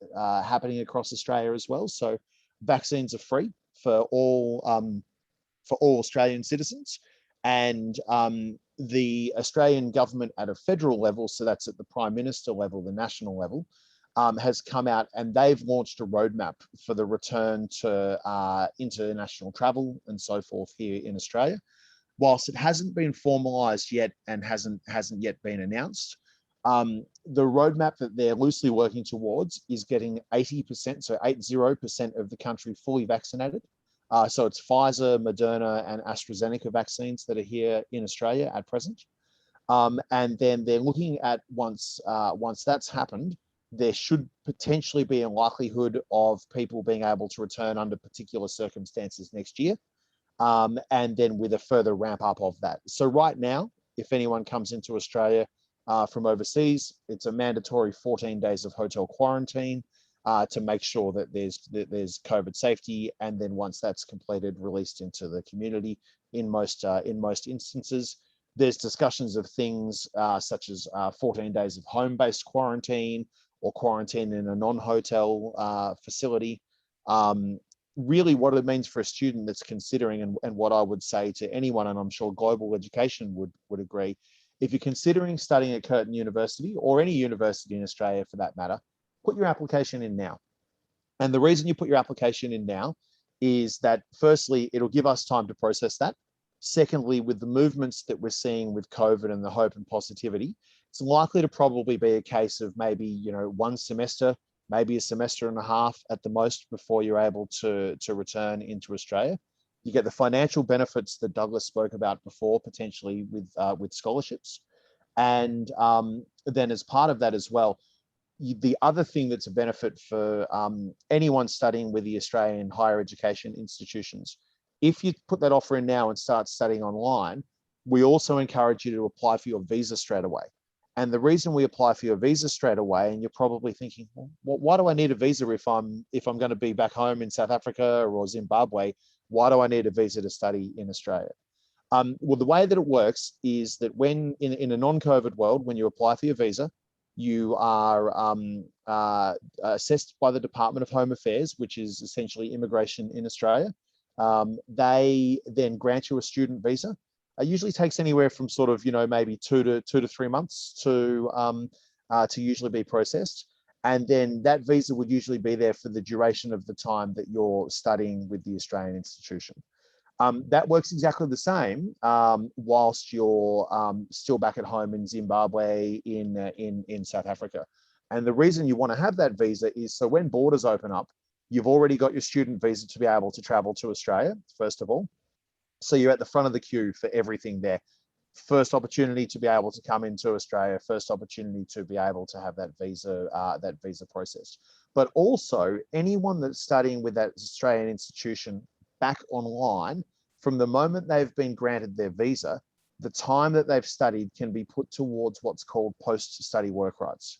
happening across Australia as well. So vaccines are free for all Australian citizens. And the Australian government at a federal level, so that's at the Prime Minister level, the national level, has come out and they've launched a roadmap for the return to international travel and so forth here in Australia. Whilst it hasn't been formalised yet and hasn't yet been announced, the roadmap that they're loosely working towards is getting 80%, so 80% of the country fully vaccinated. So it's Pfizer, Moderna, and AstraZeneca vaccines that are here in Australia at present. And then they're looking at once that's happened, there should potentially be a likelihood of people being able to return under particular circumstances next year. And then with a further ramp up of that. So right now, if anyone comes into Australia from overseas, it's a mandatory 14 days of hotel quarantine to make sure that there's COVID safety, and then once that's completed, released into the community. In most instances, there's discussions of things such as 14 days of home-based quarantine or quarantine in a non-hotel facility. Really what it means for a student that's considering, and what I would say to anyone, and I'm sure Global Education would agree, if you're considering studying at Curtin University or any university in Australia for that matter, put your application in now. And the reason you put your application in now is that firstly, it'll give us time to process that. Secondly, with the movements that we're seeing with COVID and the hope and positivity, it's likely to probably be a case of maybe, 1 semester, maybe a semester and a half at the most before you're able to return into Australia. You get the financial benefits that Douglas spoke about before, potentially with scholarships. And then as part of that as well, the other thing that's a benefit for anyone studying with the Australian higher education institutions, if you put that offer in now and start studying online, we also encourage you to apply for your visa straight away. And the reason we apply for your visa straight away, and you're probably thinking, well, why do I need a visa if I'm going to be back home in South Africa or Zimbabwe? Why do I need a visa to study in Australia? Well, the way that it works is that when in a non-COVID world, when you apply for your visa, you are assessed by the Department of Home Affairs, which is essentially immigration in Australia. They then grant you a student visa. It usually takes anywhere from sort of, maybe 2 to 3 months to usually be processed. And then that visa would usually be there for the duration of the time that you're studying with the Australian institution. That works exactly the same whilst you're still back at home in Zimbabwe, in South Africa. And the reason you want to have that visa is so when borders open up, you've already got your student visa to be able to travel to Australia, first of all. So you're at the front of the queue for everything there. First opportunity to be able to come into Australia, first opportunity to be able to have that visa processed. But also anyone that's studying with that Australian institution back online, from the moment they've been granted their visa, the time that they've studied can be put towards what's called post-study work rights.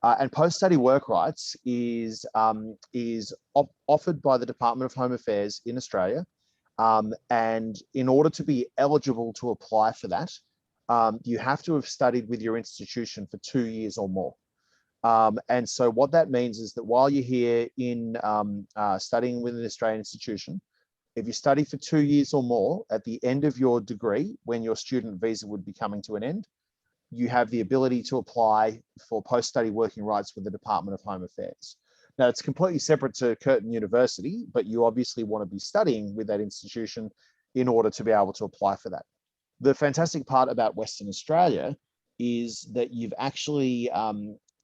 And post-study work rights is offered by the Department of Home Affairs in Australia. And in order to be eligible to apply for that, you have to have studied with your institution for 2 years or more. And so what that means is that while you're here in studying with an Australian institution, if you study for 2 years or more, at the end of your degree, when your student visa would be coming to an end, you have the ability to apply for post-study working rights with the Department of Home Affairs. Now, it's completely separate to Curtin University, but you obviously want to be studying with that institution in order to be able to apply for that. The fantastic part about Western Australia is that you've actually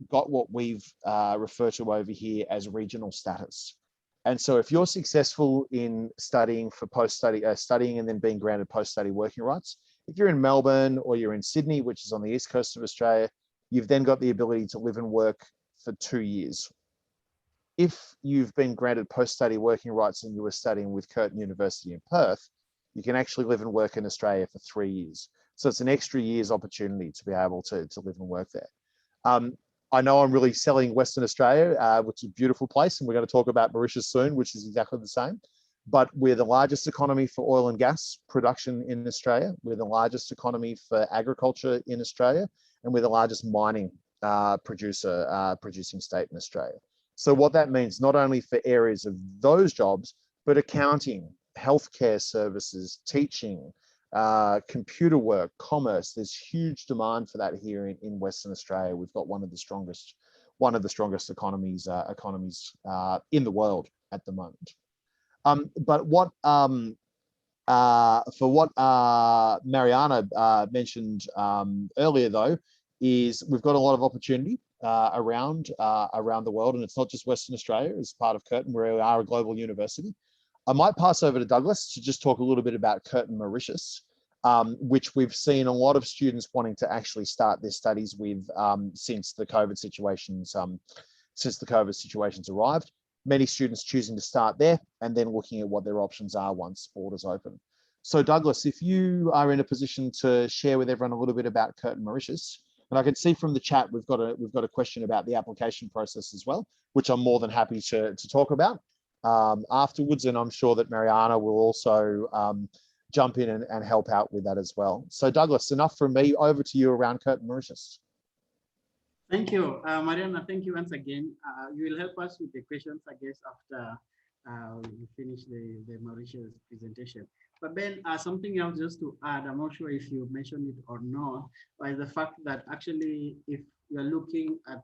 got what we've referred to over here as regional status. And so if you're successful in studying for post-study, studying and then being granted post-study working rights, if you're in Melbourne or you're in Sydney, which is on the east coast of Australia, you've then got the ability to live and work for 2 years. If you've been granted post-study working rights and you were studying with Curtin University in Perth, you can actually live and work in Australia for 3 years. So it's an extra year's opportunity to be able to live and work there. I know I'm really selling Western Australia, which is a beautiful place, and we're going to talk about Mauritius soon, which is exactly the same. But we're the largest economy for oil and gas production in Australia. We're the largest economy for agriculture in Australia, and we're the largest mining producing state in Australia. So what that means, not only for areas of those jobs, but accounting, healthcare services, teaching, computer work, commerce, there's huge demand for that here in Western Australia. We've got one of the strongest economies in the world at the moment. But what Mariana mentioned earlier, though, is we've got a lot of opportunity around the world, and it's not just Western Australia. As part of Curtin, we are a global university. I might pass over to Douglas to just talk a little bit about Curtin Mauritius, which we've seen a lot of students wanting to actually start their studies with since the COVID situations arrived. Many students choosing to start there and then looking at what their options are once borders open. So Douglas, if you are in a position to share with everyone a little bit about Curtin Mauritius, and I can see from the chat we've got a question about the application process as well, which I'm more than happy to talk about afterwards, and I'm sure that Mariana will also jump in and help out with that as well. So Douglas, enough from me, over to you around Curtin Mauritius. Thank you, Mariana. Thank you once again. You will help us with the questions, I guess, after we finish the Mauritius presentation. But Ben, something else just to add, I'm not sure if you mentioned it or not, but the fact that actually, if you're looking at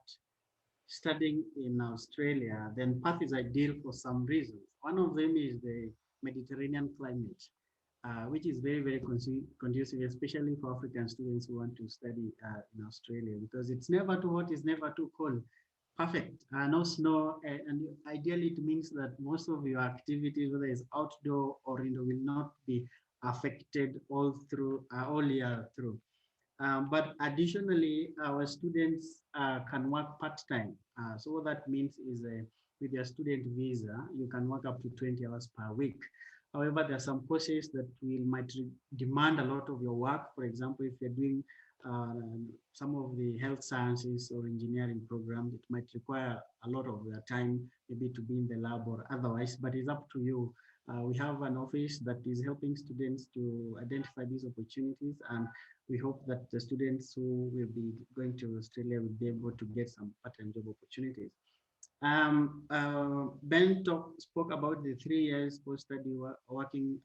studying in Australia, then Perth is ideal for some reasons. One of them is the Mediterranean climate, which is very, very conducive, especially for African students who want to study in Australia, because it's never too hot, it's never too cold. Perfect, no snow, and ideally it means that most of your activities, whether it's outdoor or indoor, will not be affected all year through. But additionally, our students can work part-time. So what that means is with your student visa, you can work up to 20 hours per week. However, there are some courses that might demand a lot of your work. For example, if you're doing some of the health sciences or engineering programs, it might require a lot of your time, maybe to be in the lab or otherwise, but it's up to you. We have an office that is helping students to identify these opportunities, and we hope that the students who will be going to Australia will be able to get some part-time job opportunities. Ben spoke about the 3 years post-study working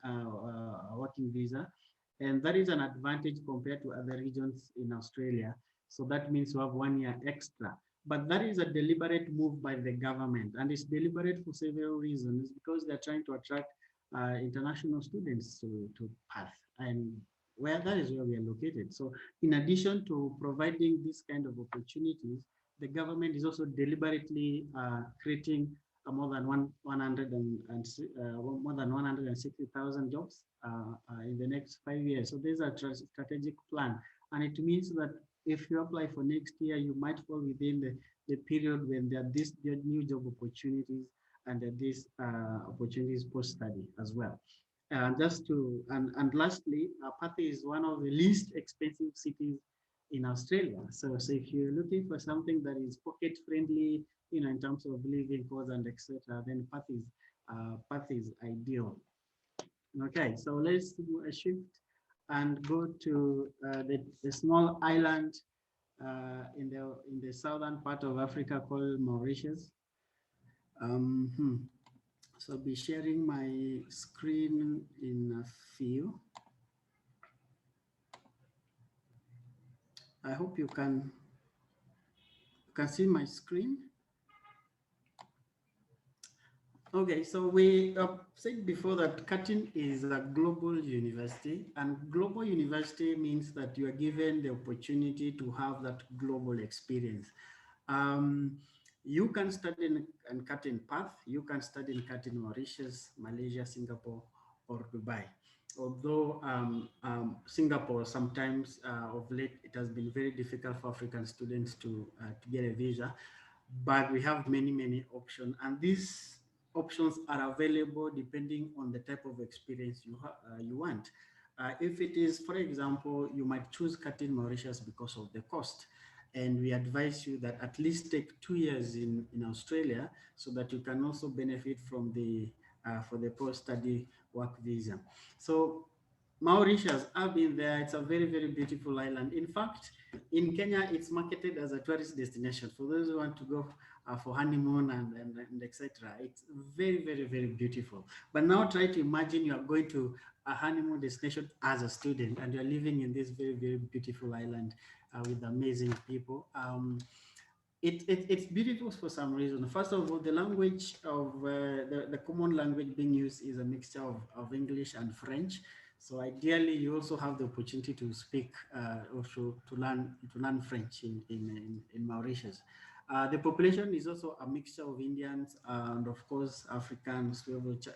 visa, and that is an advantage compared to other regions in Australia. So that means you have 1 year extra. But that is a deliberate move by the government, and it's deliberate for several reasons, because they're trying to attract international students to Perth, and where that is where we are located. So in addition to providing this kind of opportunities, the government is also deliberately creating more than 160,000 jobs in the next 5 years. So there's a strategic plan, and it means that if you apply for next year, you might fall within the period when there are new job opportunities and these opportunities post-study as well. And lastly, Perth is one of the least expensive cities in Australia. So if you're looking for something that is pocket friendly, in terms of living costs and etc., then Perth is ideal. Okay, so let's do a shift and go to the small island in the southern part of Africa called Mauritius. So I'll be sharing my screen in a few. I hope you can see my screen. Okay, so we said before that Curtin is a global university, and global university means that you are given the opportunity to have that global experience. You can study in Curtin Perth, you can study in Curtin Mauritius, Malaysia, Singapore, or Dubai. Although Singapore sometimes of late, it has been very difficult for African students to get a visa, but we have many options, and these options are available depending on the type of experience you want. If it is, for example, you might choose Curtin Mauritius because of the cost. And we advise you that at least take 2 years in Australia so that you can also benefit from the for the post-study work visa. So Mauritius, I've been there. It's a very beautiful island. In fact, in Kenya, it's marketed as a tourist destination for those who want to go for honeymoon and etc. It's very beautiful. But now try to imagine you are going to a honeymoon destination as a student and you're living in this very beautiful island with amazing people. It's beautiful for some reason. First of all, the language of the common language being used is a mixture of English and French. So ideally, you also have the opportunity to speak or to learn French in Mauritius. The population is also a mixture of Indians and of course Africans,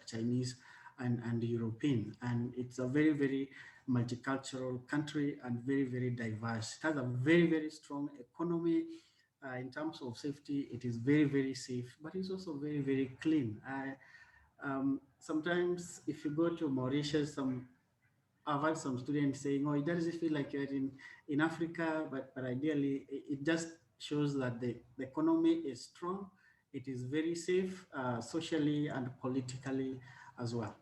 Chinese, and European. And it's a very multicultural country and very diverse. It has a very strong economy. In terms of safety, it is very safe, but it's also very clean. Sometimes if you go to Mauritius, I've had some students saying, "Oh, it doesn't feel like you're in Africa," but ideally, it just shows that the economy is strong. It is very safe socially and politically as well.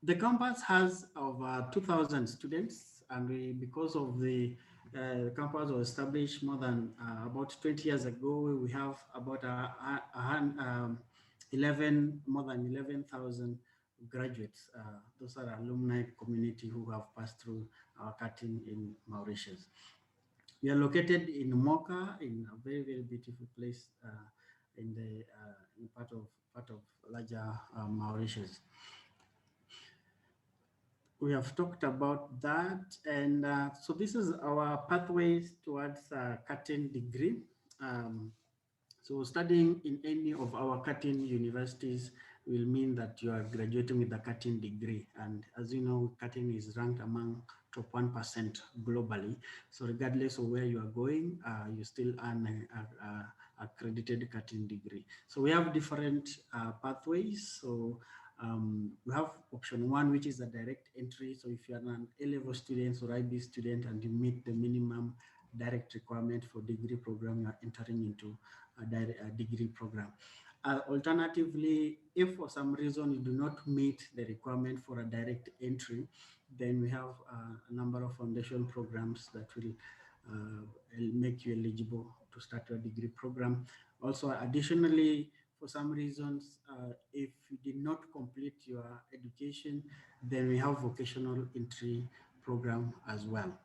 The campus has over 2,000 students, and because of the campus was established more than about 20 years ago, we have about more than 11,000 graduates. Those are alumni community who have passed through our Curtin in Mauritius. We are located in Mocha, in a very beautiful place in part of larger Mauritius. We have talked about that, and so this is our pathways towards Curtin degree. So studying in any of our Curtin universities will mean that you are graduating with a Curtin degree. And as you know, Curtin is ranked among top 1% globally. So regardless of where you are going, you still earn a accredited Curtin degree. So we have different pathways. So we have option 1, which is a direct entry. So if you're an A-level student or IB student and you meet the minimum direct requirement for degree program, you are entering into a degree program. Alternatively, if for some reason you do not meet the requirement for a direct entry, then we have a number of foundation programs that will make you eligible to start your degree program. Also, additionally, for some reasons, if you did not complete your education, then we have vocational entry program as well.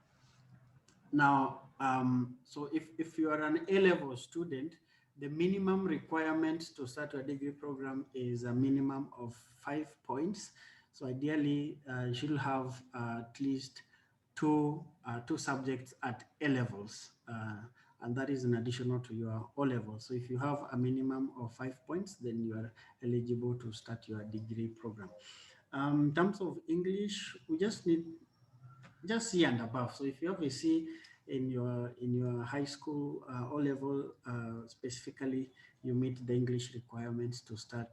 Now, so if you are an A-level student, The minimum requirement to start a degree program is a minimum of 5 points. So ideally, you should have at least two subjects at A levels, and that is in addition to your O levels. So if you have a minimum of 5 points, then you are eligible to start your degree program. In terms of English, we just need just C and above. So if you have a C in your high school O level, specifically, you meet the English requirements to start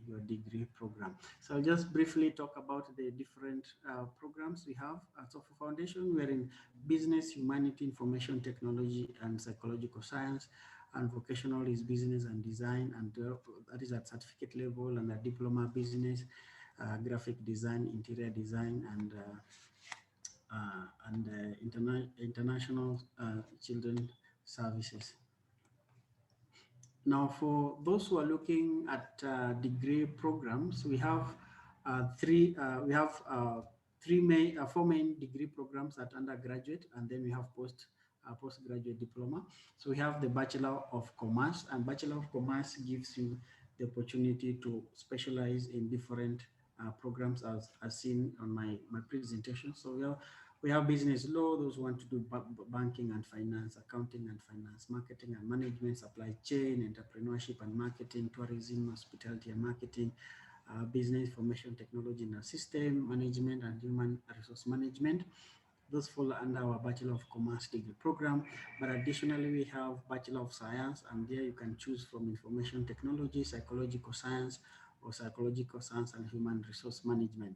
your degree program. So I'll just briefly talk about the different programs we have. So for foundation, we're in business, humanity, information technology, and psychological science. And vocational is business and design, and that is at certificate level, and a diploma business, graphic design, interior design, and international children services. Now, for those who are looking at degree programs, we have four main degree programs at undergraduate, and then we have postgraduate diploma. So we have the Bachelor of Commerce, and Bachelor of Commerce gives you the opportunity to specialize in different programs as seen on my presentation. So we have business law, those who want to do banking and finance, accounting and finance, marketing and management, supply chain, entrepreneurship and marketing, tourism, hospitality and marketing, business information technology and system management, and human resource management. Those fall under our Bachelor of Commerce degree program. But additionally, we have Bachelor of Science, and there you can choose from information technology, psychological science, or psychological science and human resource management.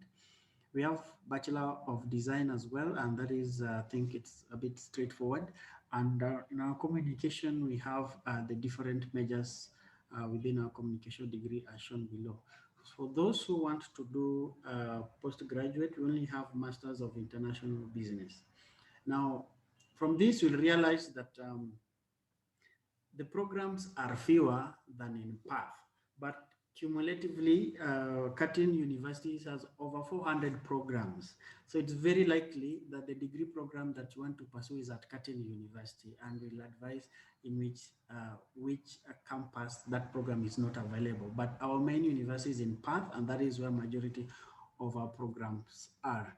We have Bachelor of Design as well, and that is, I think it's a bit straightforward. And in our communication, we have the different majors within our communication degree as shown below. For those who want to do postgraduate, we only have Masters of International Business. Now, from this, you'll realize that the programs are fewer than in PATH, but cumulatively, Curtin University has over 400 programs. So it's very likely that the degree program that you want to pursue is at Curtin University, and we'll advise in which campus that program is not available. But our main university is in Perth, and that is where majority of our programs are.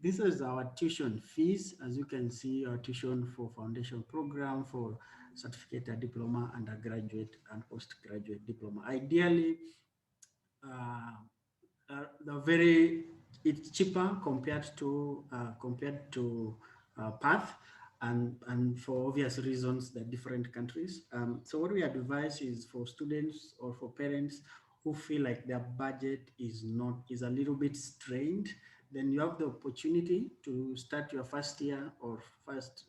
This is our tuition fees. As you can see, our tuition for foundation program, for certificate, diploma, undergraduate, and postgraduate diploma. Ideally, it's cheaper compared to PATH, and for obvious reasons, the different countries. So what we advise is for students or for parents who feel like their budget is a little bit strained, then you have the opportunity to start your first year or first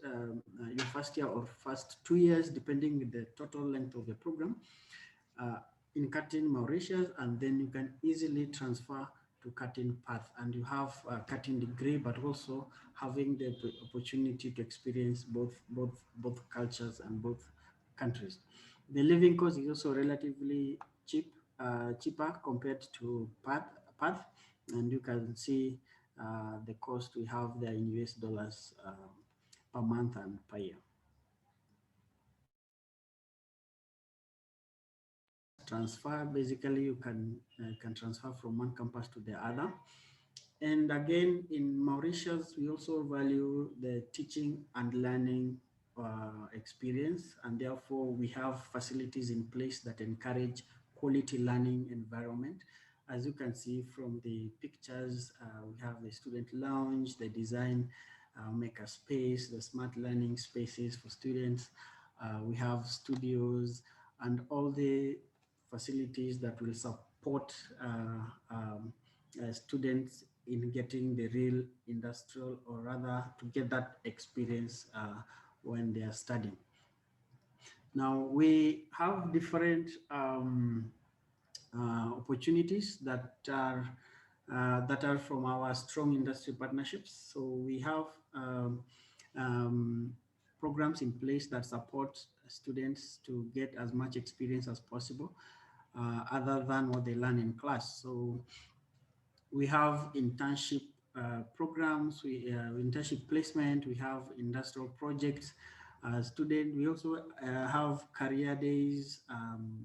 2 years, depending on the total length of the program, in Curtin Mauritius, and then you can easily transfer to Curtin Path, and you have a Curtin degree, but also having the opportunity to experience both cultures and both countries. The living cost is also relatively cheaper compared to Path, and you can see the cost we have there in US dollars per month and per year. Transfer, basically you can transfer from one campus to the other. And again, in Mauritius, we also value the teaching and learning experience, and therefore we have facilities in place that encourage quality learning environment. As you can see from the pictures, we have the student lounge, the design maker space, the smart learning spaces for students. We have studios and all the facilities that will support students in getting the real industrial, or rather to get that experience when they are studying. Now we have different opportunities that are from our strong industry partnerships. So we have programs in place that support students to get as much experience as possible other than what they learn in class. So we have internship programs, internship placement, we have industrial projects, We also have career days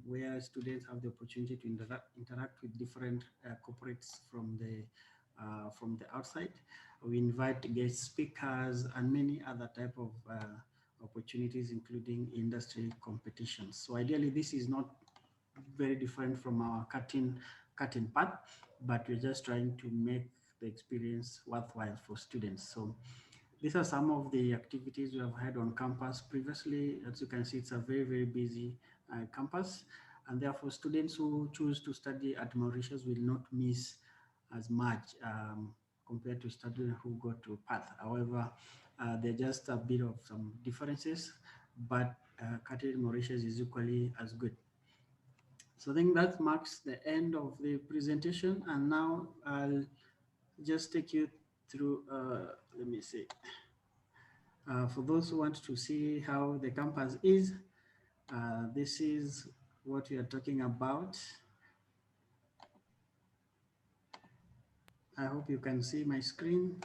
where students have the opportunity to interact with different corporates from the outside. We invite guest speakers and many other type of opportunities, including industry competitions. So ideally, this is not very different from our Curtin path, but we're just trying to make the experience worthwhile for students. So these are some of the activities we have had on campus previously. As you can see, it's a very, very busy campus. And therefore, students who choose to study at Mauritius will not miss as much compared to students who go to Path. However, there are just a bit of some differences, but Curtin Mauritius is equally as good. So I think that marks the end of the presentation. And now I'll just take you through, let me see. For those who want to see how the campus is, this is what we are talking about. I hope you can see my screen.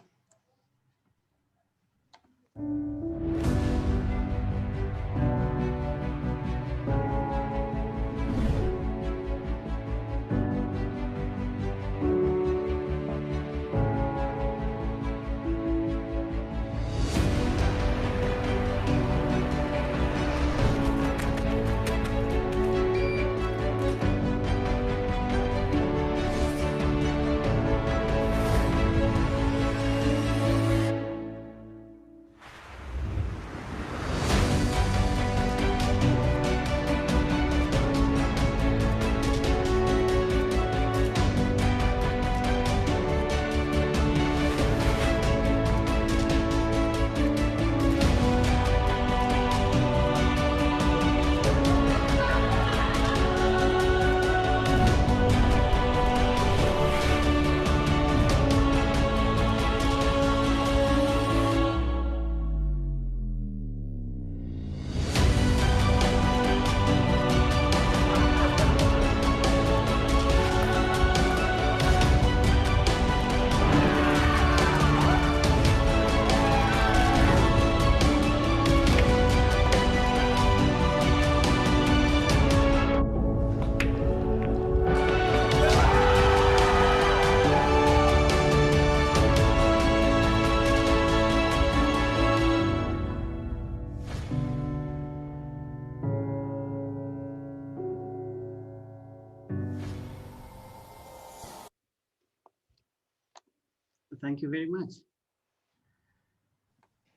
Thank you very much.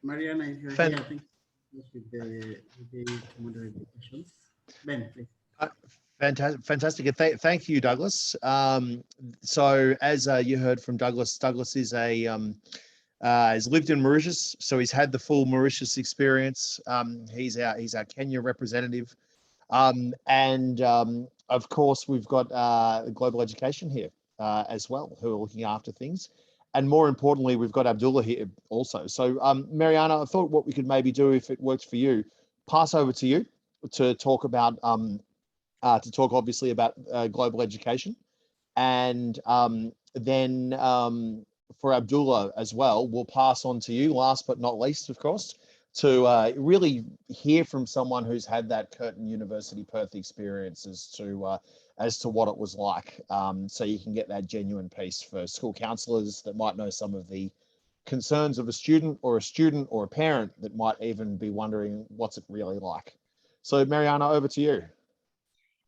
Mariana, if you're here, I think with the moderate the questions. Ben, please. Fantastic. Thank you, Douglas. So as you heard from Douglas, Douglas is has lived in Mauritius, so he's had the full Mauritius experience. He's our Kenya representative. Of course, we've got global education here as well, who are looking after things. And more importantly, we've got Abdullah here also. So Mariana, I thought what we could maybe do, if it works for you, pass over to you to talk about, obviously about global education. And then for Abdullah as well, we'll pass on to you, last but not least, of course, to really hear from someone who's had that Curtin University Perth experience as to what it was like, so you can get that genuine piece for school counsellors that might know some of the concerns of a student or a parent that might even be wondering what's it really like. So Mariana, over to you.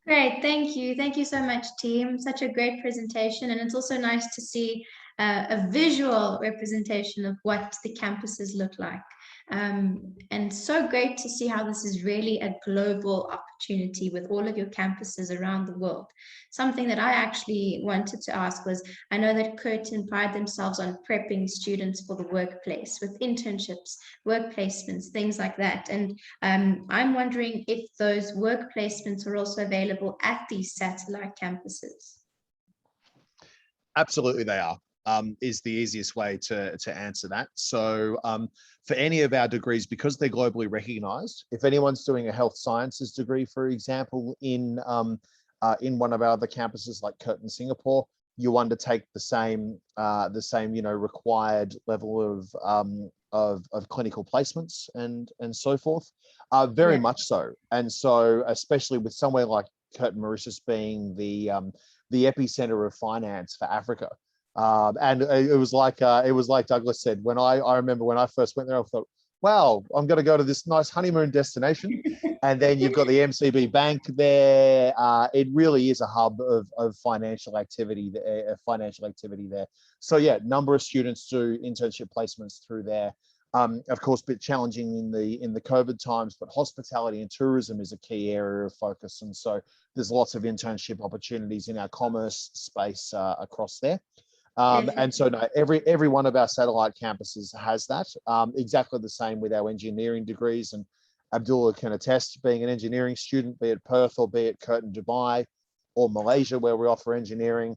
Great, thank you. Thank you so much, team. Such a great presentation. And it's also nice to see a visual representation of what the campuses look like. And so great to see how this is really a global opportunity with all of your campuses around the world. Something that I actually wanted to ask was, I know that Curtin pride themselves on prepping students for the workplace with internships, work placements, things like that. And I'm wondering if those work placements are also available at these satellite campuses. Absolutely, they are. Is the easiest way to answer that. So for any of our degrees, because they're globally recognized, if anyone's doing a health sciences degree, for example, in one of our other campuses like Curtin Singapore, you undertake the same required level of clinical placements and so forth. Very much so. And so, especially with somewhere like Curtin Mauritius being the epicenter of finance for Africa. And it was like Douglas said, when I remember when I first went there, I thought, wow, I'm going to go to this nice honeymoon destination. And then you've got the MCB Bank there. It really is a hub of financial activity there. So yeah, number of students do internship placements through there. Of course, a bit challenging in the COVID times, but hospitality and tourism is a key area of focus. And so there's lots of internship opportunities in our commerce space across there. And so no, every one of our satellite campuses has that. Exactly the same with our engineering degrees. And Abdullah can attest, being an engineering student, be it Perth or be it Curtin Dubai or Malaysia, where we offer engineering,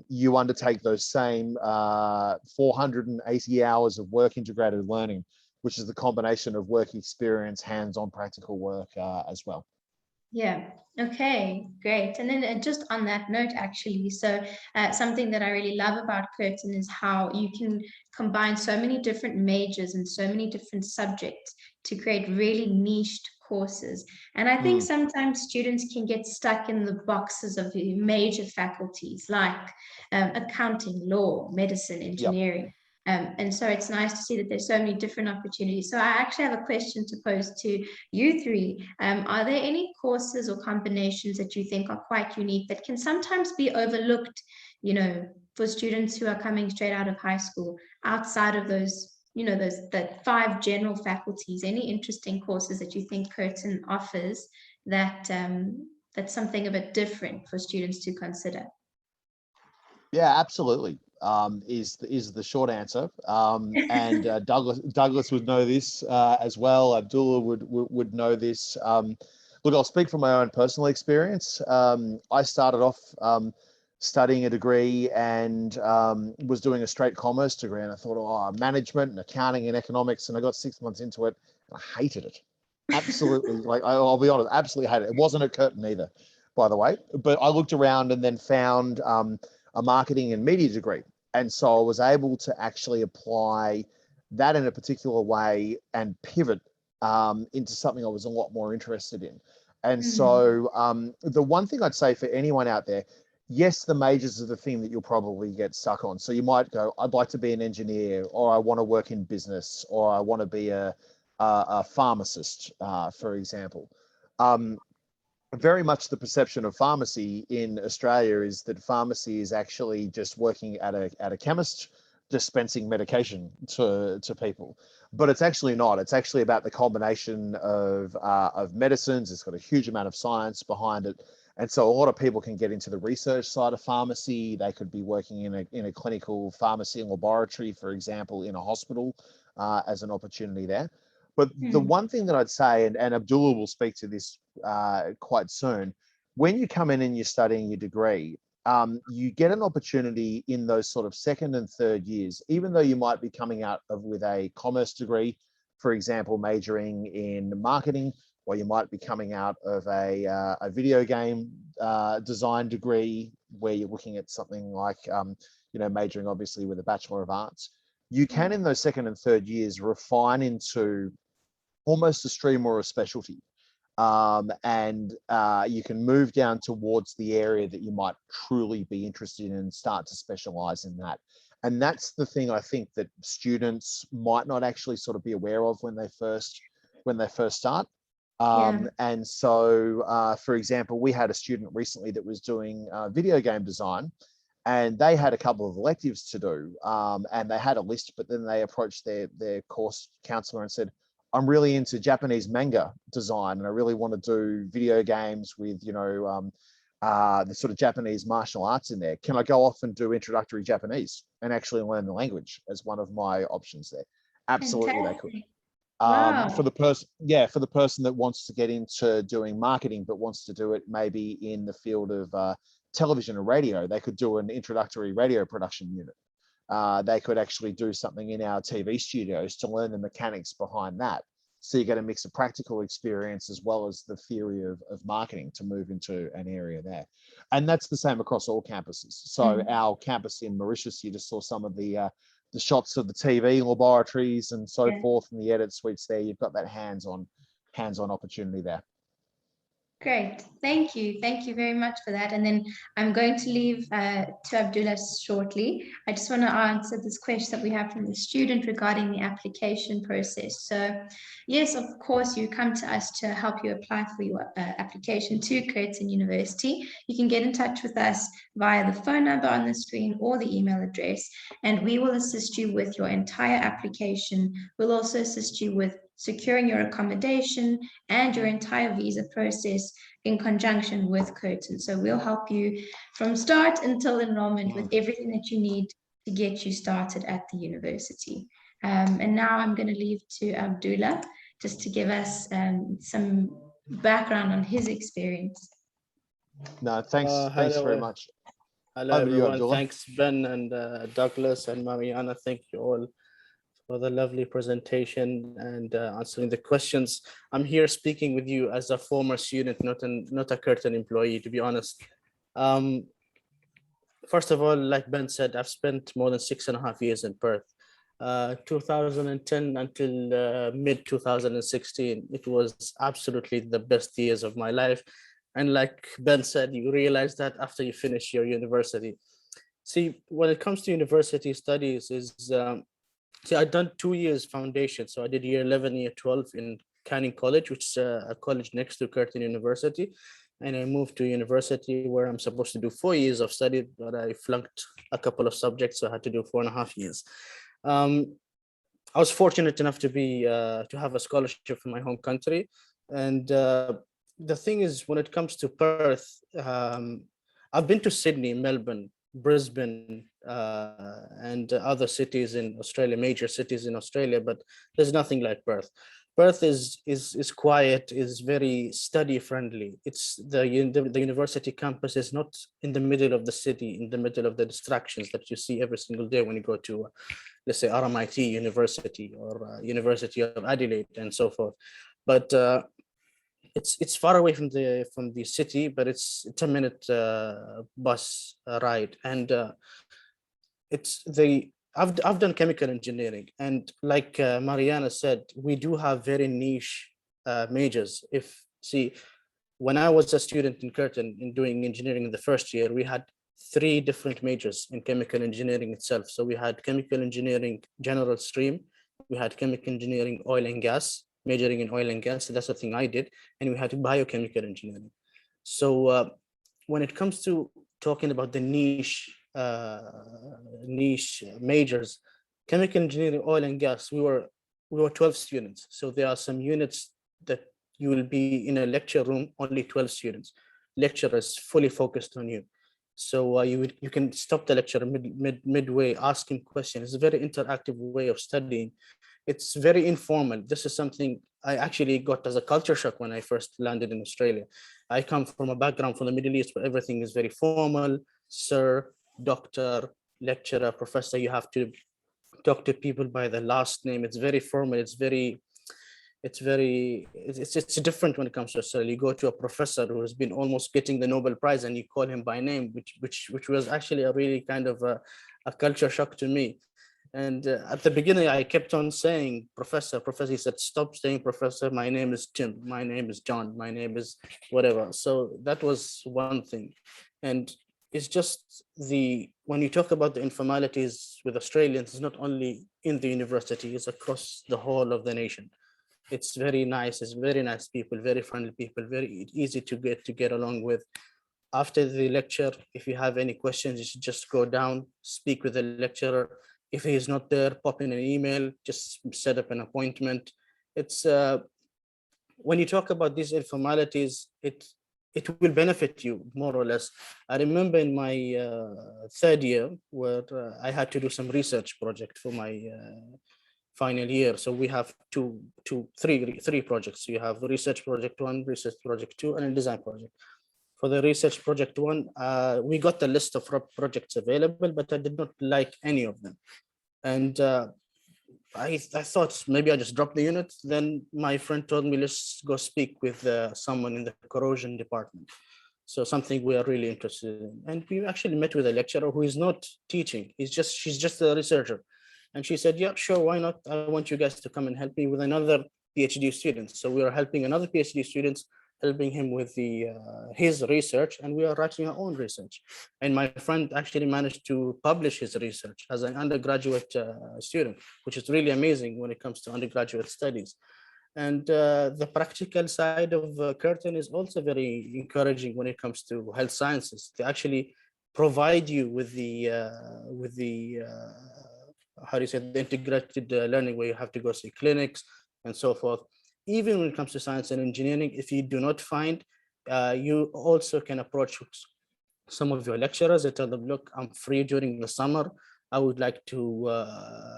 you undertake those same 480 hours of work integrated learning, which is the combination of work experience, hands-on practical work as well. Yeah. Okay, great. And then just on that note, actually, so something that I really love about Curtin is how you can combine so many different majors and so many different subjects to create really niched courses. And I think sometimes students can get stuck in the boxes of the major faculties like accounting, law, medicine, engineering. And so it's nice to see that there's so many different opportunities. So I actually have a question to pose to you three. Are there any courses or combinations that you think are quite unique that can sometimes be overlooked, for students who are coming straight out of high school, outside of those, the 5 general faculties? Any interesting courses that you think Curtin offers that's something a bit different for students to consider? Yeah, absolutely. Is the short answer. And Douglas would know this as well. Abdullah would know this. Look, I'll speak from my own personal experience. I started off studying a degree and was doing a straight commerce degree, and I thought, management and accounting and economics, and I got 6 months into it, and I hated it. Absolutely, like I'll be honest, absolutely hated it. It wasn't a Curtin either, by the way. But I looked around and then found a marketing and media degree. And so I was able to actually apply that in a particular way and pivot into something I was a lot more interested in. And so the one thing I'd say for anyone out there, yes, the majors are the thing that you'll probably get stuck on. So you might go, I'd like to be an engineer, or I want to work in business, or I want to be a pharmacist, for example. Very much the perception of pharmacy in Australia is that pharmacy is actually just working at a chemist dispensing medication to people, but it's actually not. It's actually about the combination of medicines. It's got a huge amount of science behind it, and so a lot of people can get into the research side of pharmacy. They could be working in a clinical pharmacy laboratory, for example, in a hospital, as an opportunity there. But the one thing that I'd say, and Abdullah will speak to this quite soon, when you come in and you're studying your degree, you get an opportunity in those sort of second and third years, even though you might be coming out with a commerce degree, for example, majoring in marketing, or you might be coming out of a video game design degree where you're looking at something like, majoring obviously with a Bachelor of Arts. You can, in those second and third years, refine into almost a stream or a specialty. And you can move down towards the area that you might truly be interested in and start to specialize in that. And that's the thing I think that students might not actually sort of be aware of when they first start. And so, for example, we had a student recently that was doing video game design, and they had a couple of electives to do, and they had a list, but then they approached their course counselor and said, I'm really into Japanese manga design, and I really want to do video games with, the sort of Japanese martial arts in there. Can I go off and do introductory Japanese and actually learn the language as one of my options there? Absolutely, they could. Wow. For the person that wants to get into doing marketing, but wants to do it maybe in the field of television and radio, they could do an introductory radio production unit. They could actually do something in our TV studios to learn the mechanics behind that. So you get a mix of practical experience as well as the theory of marketing to move into an area there. And that's the same across all campuses. So our campus in Mauritius, you just saw some of the shots of the TV laboratories and so forth, and the edit suites there. You've got that hands-on opportunity there. Great, thank you. Thank you very much for that. And then I'm going to leave to Abdullah shortly. I just want to answer this question that we have from the student regarding the application process. So yes, of course, you come to us to help you apply for your application to Curtin University. You can get in touch with us via the phone number on the screen or the email address, and we will assist you with your entire application. We'll also assist you with securing your accommodation and your entire visa process in conjunction with Curtin. So we'll help you from start until enrollment with everything that you need to get you started at the university. And now I'm going to leave to Abdullah just to give us some background on his experience. No, thanks very much. Hello, Over to you, everyone. Abdullah. Thanks, Ben and Douglas and Mariana. Thank you all for the lovely presentation and answering the questions. I'm here speaking with you as a former student, not a Curtin employee, to be honest. First of all, like Ben said, I've spent more than 6.5 years in Perth. 2010 until mid 2016, it was absolutely the best years of my life. And like Ben said, you realize that after you finish your university. See, when it comes to university studies, see, I'd done 2 years foundation. So I did year 11, year 12 in Canning College, which is a college next to Curtin University. And I moved to university where I'm supposed to do 4 years of study, but I flunked a couple of subjects, so I had to do 4.5 years. I was fortunate enough to have a scholarship from my home country. And the thing is, when it comes to Perth, I've been to Sydney, Melbourne, Brisbane, and other cities in Australia, major cities in Australia, but there's nothing like Perth. Perth is quiet, is very study friendly. It's the university campus is not in the middle of the city, in the middle of the distractions that you see every single day when you go to, let's say, RMIT University or University of Adelaide and so forth. But it's far away from the city, but it's a 10-minute bus ride, and I've done chemical engineering, and like Mariana said, we do have very niche majors. When I was a student in Curtin in doing engineering in the first year, we had 3 different majors in chemical engineering itself. So we had chemical engineering general stream, we had chemical engineering oil and gas, majoring in oil and gas. So that's the thing I did, and we had biochemical engineering. So when it comes to talking about the niche majors, chemical engineering, oil and gas, we were 12 students. So there are some units that you will be in a lecture room, only 12 students. Lecturers fully focused on you. So you can stop the lecture midway, ask him questions. It's a very interactive way of studying. It's very informal. This is something I actually got as a culture shock when I first landed in Australia. I come from a background from the Middle East where everything is very formal. Sir, doctor, lecturer, professor, you have to talk to people by the last name. It's very formal. It's different when it comes to Australia. You go to a professor who has been almost getting the Nobel Prize and you call him by name, which was actually a really kind of a culture shock to me. And at the beginning, I kept on saying, Professor. He said, stop saying Professor. My name is Tim. My name is John. My name is whatever. So that was one thing. And it's just when you talk about the informalities with Australians, it's not only in the university, it's across the whole of the nation. It's very nice. It's very nice people, very friendly people, very easy to get along with. After the lecture, if you have any questions, you should just go down, speak with the lecturer. If he is not there, pop in an email, just set up an appointment. It's when you talk about these informalities, it will benefit you more or less. I remember in my 3rd year where I had to do some research project for my final year. So we have three projects. You have research project 1, research project 2, and a design project. For the research project 1, we got the list of projects available, but I did not like any of them. And I thought maybe I just dropped the unit. Then my friend told me, let's go speak with someone in the corrosion department. So something we are really interested in. And we actually met with a lecturer who is not teaching. She's just a researcher. And she said, yeah, sure, why not? I want you guys to come and help me with another PhD student. So we are helping another PhD student, helping him with his research, and we are writing our own research. And my friend actually managed to publish his research as an undergraduate student, which is really amazing when it comes to undergraduate studies. And the practical side of Curtin is also very encouraging when it comes to health sciences. They actually provide you with the how do you say, the integrated learning, where you have to go see clinics and so forth. Even when it comes to science and engineering, if you do not find, you also can approach some of your lecturers and tell them, look, I'm free during the summer. I would like to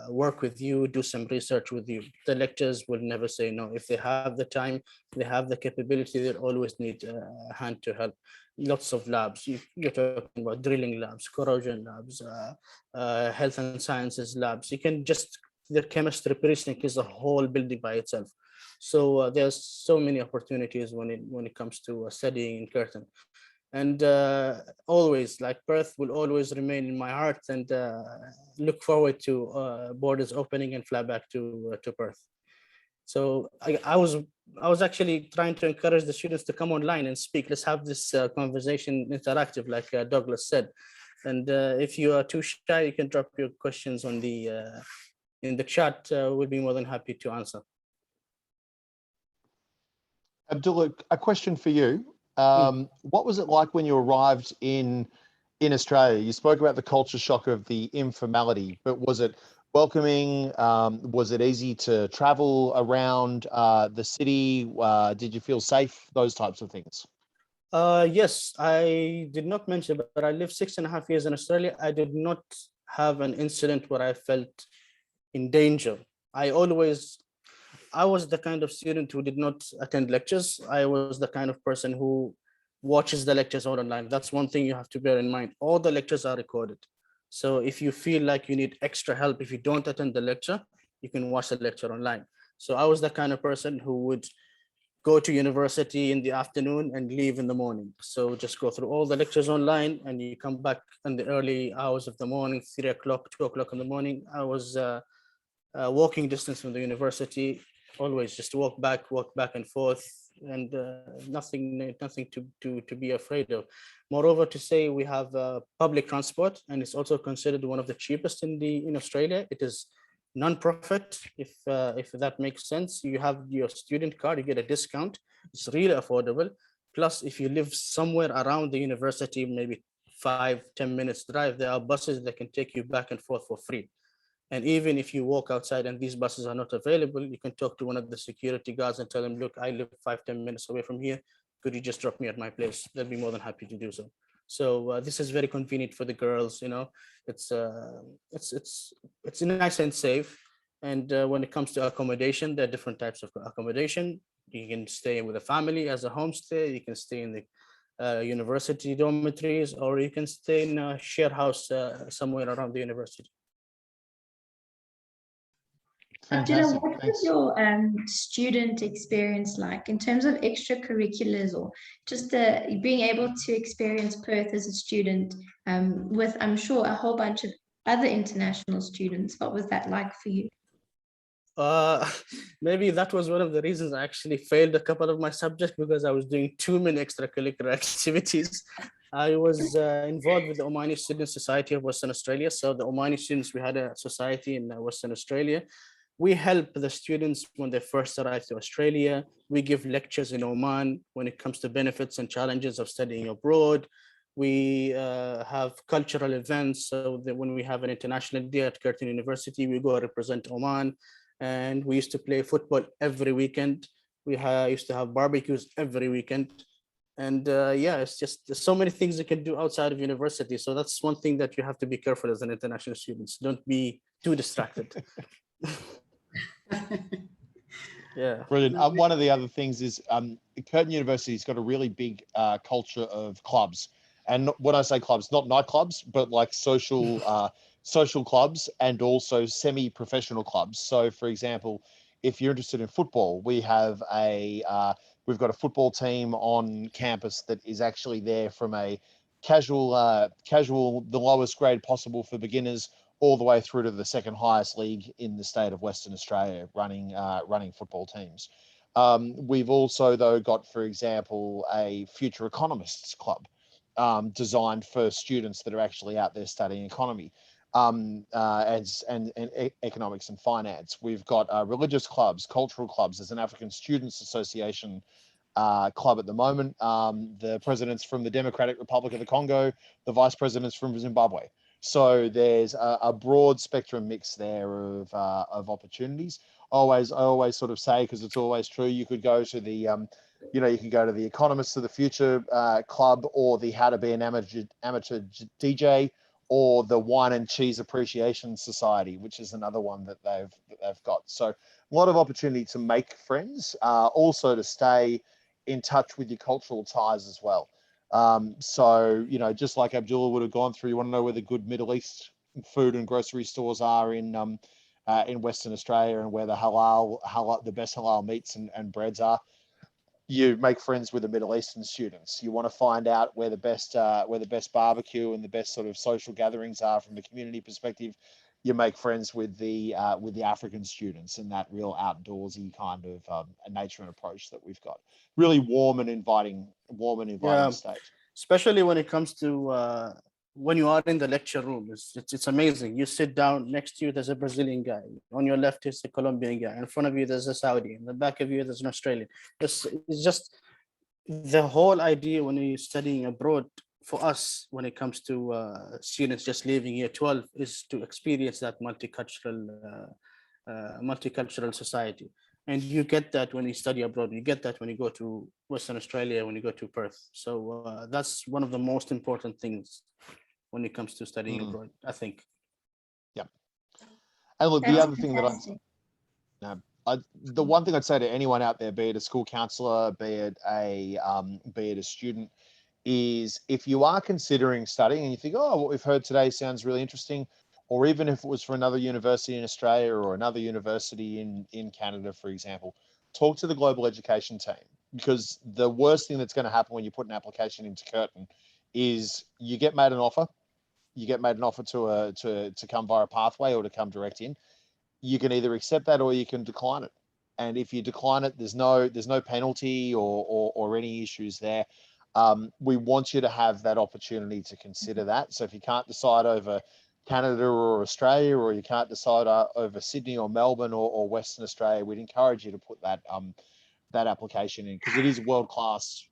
work with you, do some research with you. The lecturers will never say no. If they have the time, they have the capability, they'll always need a hand to help. Lots of labs. You're talking about drilling labs, corrosion labs, health and sciences labs. You can just, the chemistry precinct is a whole building by itself. So there's so many opportunities when it comes to studying in Curtin. And always, like, Perth will always remain in my heart, and look forward to borders opening and fly back to Perth. So I was actually trying to encourage the students to come online and speak. Let's have this conversation interactive, like Douglas said. And if you are too shy, you can drop your questions on the in the chat. We'll be more than happy to answer. Abdullah, a question for you. What was it like when you arrived in Australia? You spoke about the culture shock of the informality, but was it welcoming? Was it easy to travel around the city? Did you feel safe? Those types of things. Yes, I did not mention, but I lived 6.5 years in Australia. I did not have an incident where I felt in danger. I was the kind of student who did not attend lectures. I was the kind of person who watches the lectures all online. That's one thing you have to bear in mind. All the lectures are recorded. So if you feel like you need extra help, if you don't attend the lecture, you can watch the lecture online. So I was the kind of person who would go to university in the afternoon and leave in the morning. So just go through all the lectures online, and you come back in the early hours of the morning, 3 o'clock, 2 o'clock in the morning. I was walking distance from the university, always just walk back and forth, and nothing to be afraid of. Moreover, to say, we have public transport, and it's also considered one of the cheapest in Australia. It is non-profit, if that makes sense. You have your student card, you get a discount. It's really affordable. Plus, if you live somewhere around the university, maybe 5-10 minutes drive, there are buses that can take you back and forth for free. And even if you walk outside and these buses are not available, you can talk to one of the security guards and tell them, look, I live 5-10 minutes away from here. Could you just drop me at my place? They'll be more than happy to do so. So this is very convenient for the girls. It's nice and safe. And when it comes to accommodation, there are different types of accommodation. You can stay with a family as a homestay. You can stay in the university dormitories, or you can stay in a shared house somewhere around the university. Abdullah, what was your student experience like in terms of extracurriculars, or just being able to experience Perth as a student with, I'm sure, a whole bunch of other international students? What was that like for you? Maybe that was one of the reasons I actually failed a couple of my subjects, because I was doing too many extracurricular activities. I was involved with the Omani Student Society of Western Australia. So the Omani students, we had a society in Western Australia. We help the students when they first arrive to Australia. We give lectures in Oman when it comes to benefits and challenges of studying abroad. We have cultural events. So that when we have an international day at Curtin University, we go represent Oman. And we used to play football every weekend. We used to have barbecues every weekend. And yeah, it's just, there's so many things you can do outside of university. So that's one thing that you have to be careful as an international student. Don't be too distracted. Yeah, brilliant. One of the other things is Curtin University's got a really big culture of clubs, and when I say clubs, not nightclubs, but like social social clubs and also semi-professional clubs. So, for example, if you're interested in football, we've got a football team on campus that is actually there from a casual, the lowest grade possible for beginners, all the way through to the second highest league in the state of Western Australia, running football teams. We've also, though, got, for example, a future economists club designed for students that are actually out there studying economy and economics and finance. We've got religious clubs, cultural clubs. There's an African Students Association club at the moment. The president's from the Democratic Republic of the Congo, the vice president's from Zimbabwe. So there's a broad spectrum mix there of opportunities. I always sort of say, because it's always true, you could go to the you can go to the Economists of the Future club, or the How to Be an Amateur DJ, or the Wine and Cheese Appreciation Society, which is another one that they've got. So a lot of opportunity to make friends, also to stay in touch with your cultural ties as well. So, just like Abdullah would have gone through, you want to know where the good Middle East food and grocery stores are in Western Australia, and where the best halal meats and breads are. You make friends with the Middle Eastern students. You want to find out where the best barbecue and the best sort of social gatherings are from the community perspective. You make friends with the African students, and that real outdoorsy kind of nature and approach that we've got. Really warm and inviting state. Especially when it comes to when you are in the lecture room. It's amazing. You sit down, next to you there's a Brazilian guy, on your left is a Colombian guy, in front of you there's a Saudi, in the back of you there's an Australian. It's just the whole idea when you're studying abroad. For us, when it comes to students just leaving year 12, is to experience that multicultural society. And you get that when you study abroad. You get that when you go to Western Australia, when you go to Perth. So that's one of the most important things when it comes to studying abroad, I think. Yeah. And look, the other thing the one thing I'd say to anyone out there, be it a school counselor, be it a student, is if you are considering studying and you think, oh, what we've heard today sounds really interesting, or even if it was for another university in Australia or another university in Canada, for example, talk to the global education team, because the worst thing that's going to happen when you put an application into Curtin is you get made an offer. You get made an offer to come via a pathway or to come direct in. You can either accept that or you can decline it. And if you decline it, there's no penalty or any issues there. We want you to have that opportunity to consider that. So if you can't decide over Canada or Australia, or you can't decide over Sydney or Melbourne or Western Australia, we'd encourage you to put that application in, because it is world-class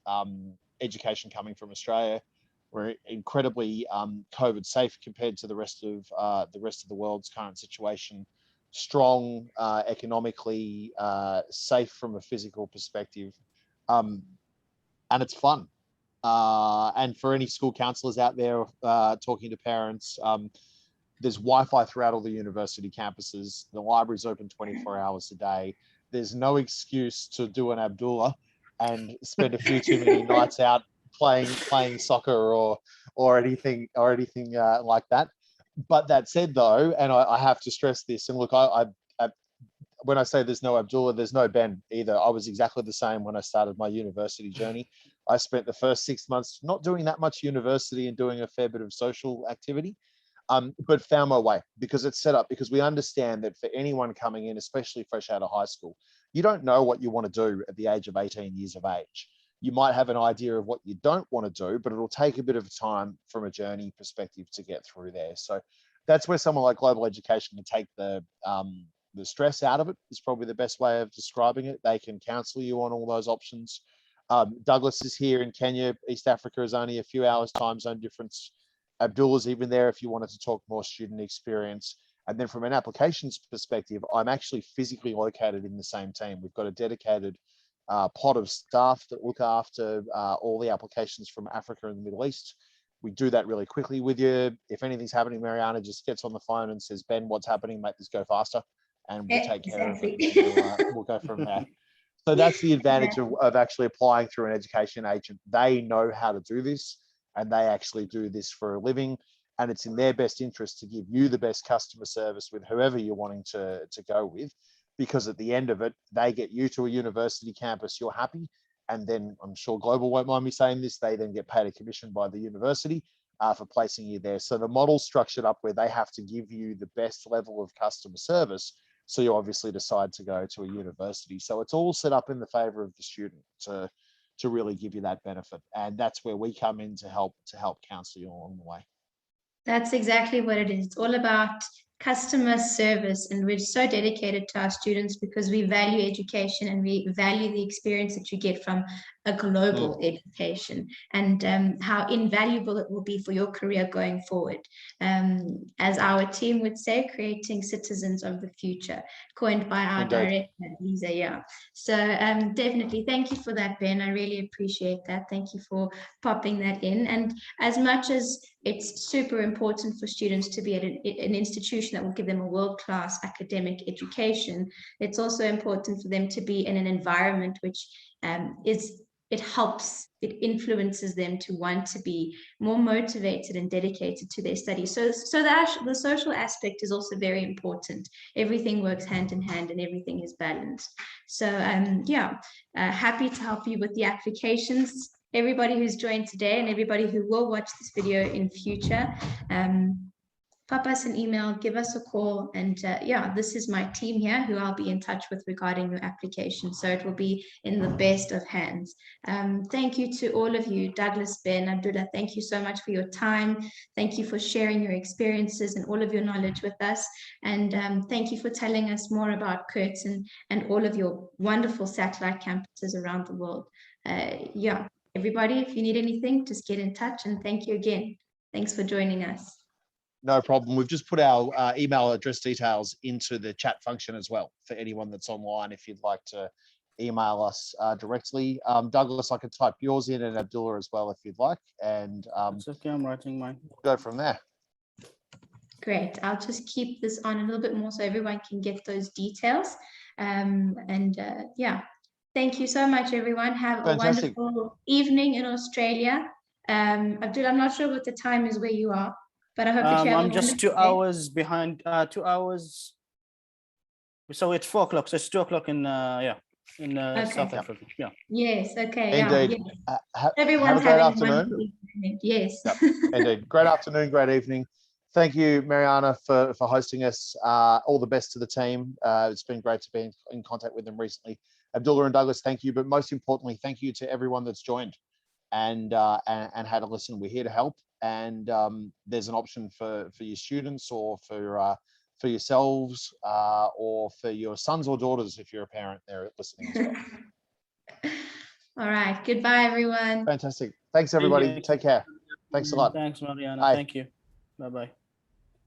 education coming from Australia. We're incredibly COVID safe compared to the rest of the world's current situation. Strong economically, safe from a physical perspective, and it's fun. And for any school counselors out there talking to parents, there's Wi-Fi throughout all the university campuses. The library's open 24 hours a day. There's no excuse to do an Abdullah and spend a few too many nights out playing soccer or anything like that. But that said, though, and I have to stress this, and look, I when I say there's no Abdullah, there's no Ben either. I was exactly the same when I started my university journey. I spent the first 6 months not doing that much university and doing a fair bit of social activity, but found my way, because it's set up, because we understand that for anyone coming in, especially fresh out of high school, you don't know what you want to do at the age of 18 years of age. You might have an idea of what you don't want to do, but it'll take a bit of time from a journey perspective to get through there. So that's where someone like global education can take the stress out of it, is probably the best way of describing it. They can counsel you on all those options. Douglas is here in Kenya. East Africa is only a few hours time zone difference. Abdullah's even there if you wanted to talk more student experience. And then from an applications perspective, I'm actually physically located in the same team. We've got a dedicated pod of staff that look after all the applications from Africa and the Middle East. We do that really quickly with you. If anything's happening, Mariana just gets on the phone and says, Ben, what's happening? Make this go faster. And we'll take care of it. And we'll go from there. So that's the advantage of actually applying through an education agent. They know how to do this, and they actually do this for a living. and it's in their best interest to give you the best customer service with whoever you're wanting to go with, because at the end of it, they get you to a university campus, you're happy, and then I'm sure Global won't mind me saying this, they then get paid a commission by the university for placing you there. So the model's structured up where they have to give you the best level of customer service, so you obviously decide to go to a university. So it's all set up in the favor of the student to really give you that benefit, and that's where we come in to help counsel you along the way. That's exactly what it is. It's all about customer service, and we're so dedicated to our students because we value education and we value the experience that you get from a global education, and how invaluable it will be for your career going forward. As our team would say, creating citizens of the future, coined by our director, Lisa. Yeah. So definitely, thank you for that, Ben. I really appreciate that. Thank you for popping that in. And as much as it's super important for students to be at an institution that will give them a world-class academic education, it's also important for them to be in an environment which it influences them to want to be more motivated and dedicated to their studies. So the social aspect is also very important. Everything works hand in hand and everything is balanced. So happy to help you with the applications. Everybody who's joined today and everybody who will watch this video in future, pop us an email, give us a call, and this is my team here who I'll be in touch with regarding your application. So it will be in the best of hands. Thank you to all of you, Douglas, Ben, Abdullah. Thank you so much for your time. Thank you for sharing your experiences and all of your knowledge with us. And thank you for telling us more about Curtin and all of your wonderful satellite campuses around the world. Everybody, if you need anything, just get in touch, and thank you again. Thanks for joining us. No problem. We've just put our email address details into the chat function as well for anyone that's online if you'd like to email us directly. Douglas, I could type yours in, and Abdullah as well if you'd like. And it's okay, I'm writing mine. We'll go from there. Great. I'll just keep this on a little bit more so everyone can get those details. Thank you so much, everyone. Have Fantastic. a wonderful evening in Australia. Abdullah, I'm not sure what the time is where you are, but I hope that you have I'm just 2 hours behind, 2 hours. So it's 4 o'clock. So it's 2 o'clock in South Africa. Yeah. Yes. Okay. Indeed. Yes. Everyone's have a great having afternoon. Yes. Yep. Indeed. Great afternoon. Great evening. Thank you, Mariana, for hosting us. All the best to the team. It's been great to be in contact with them recently. Abdullah and Douglas, thank you. But most importantly, thank you to everyone that's joined and had a listen. We're here to help. And there's an option for your students or for yourselves or for your sons or daughters if you're a parent there listening as well. All right. Goodbye, everyone. Fantastic. Thanks, everybody. Take care. Thanks a lot. Thanks, Mariana. Bye. Thank you. Bye-bye.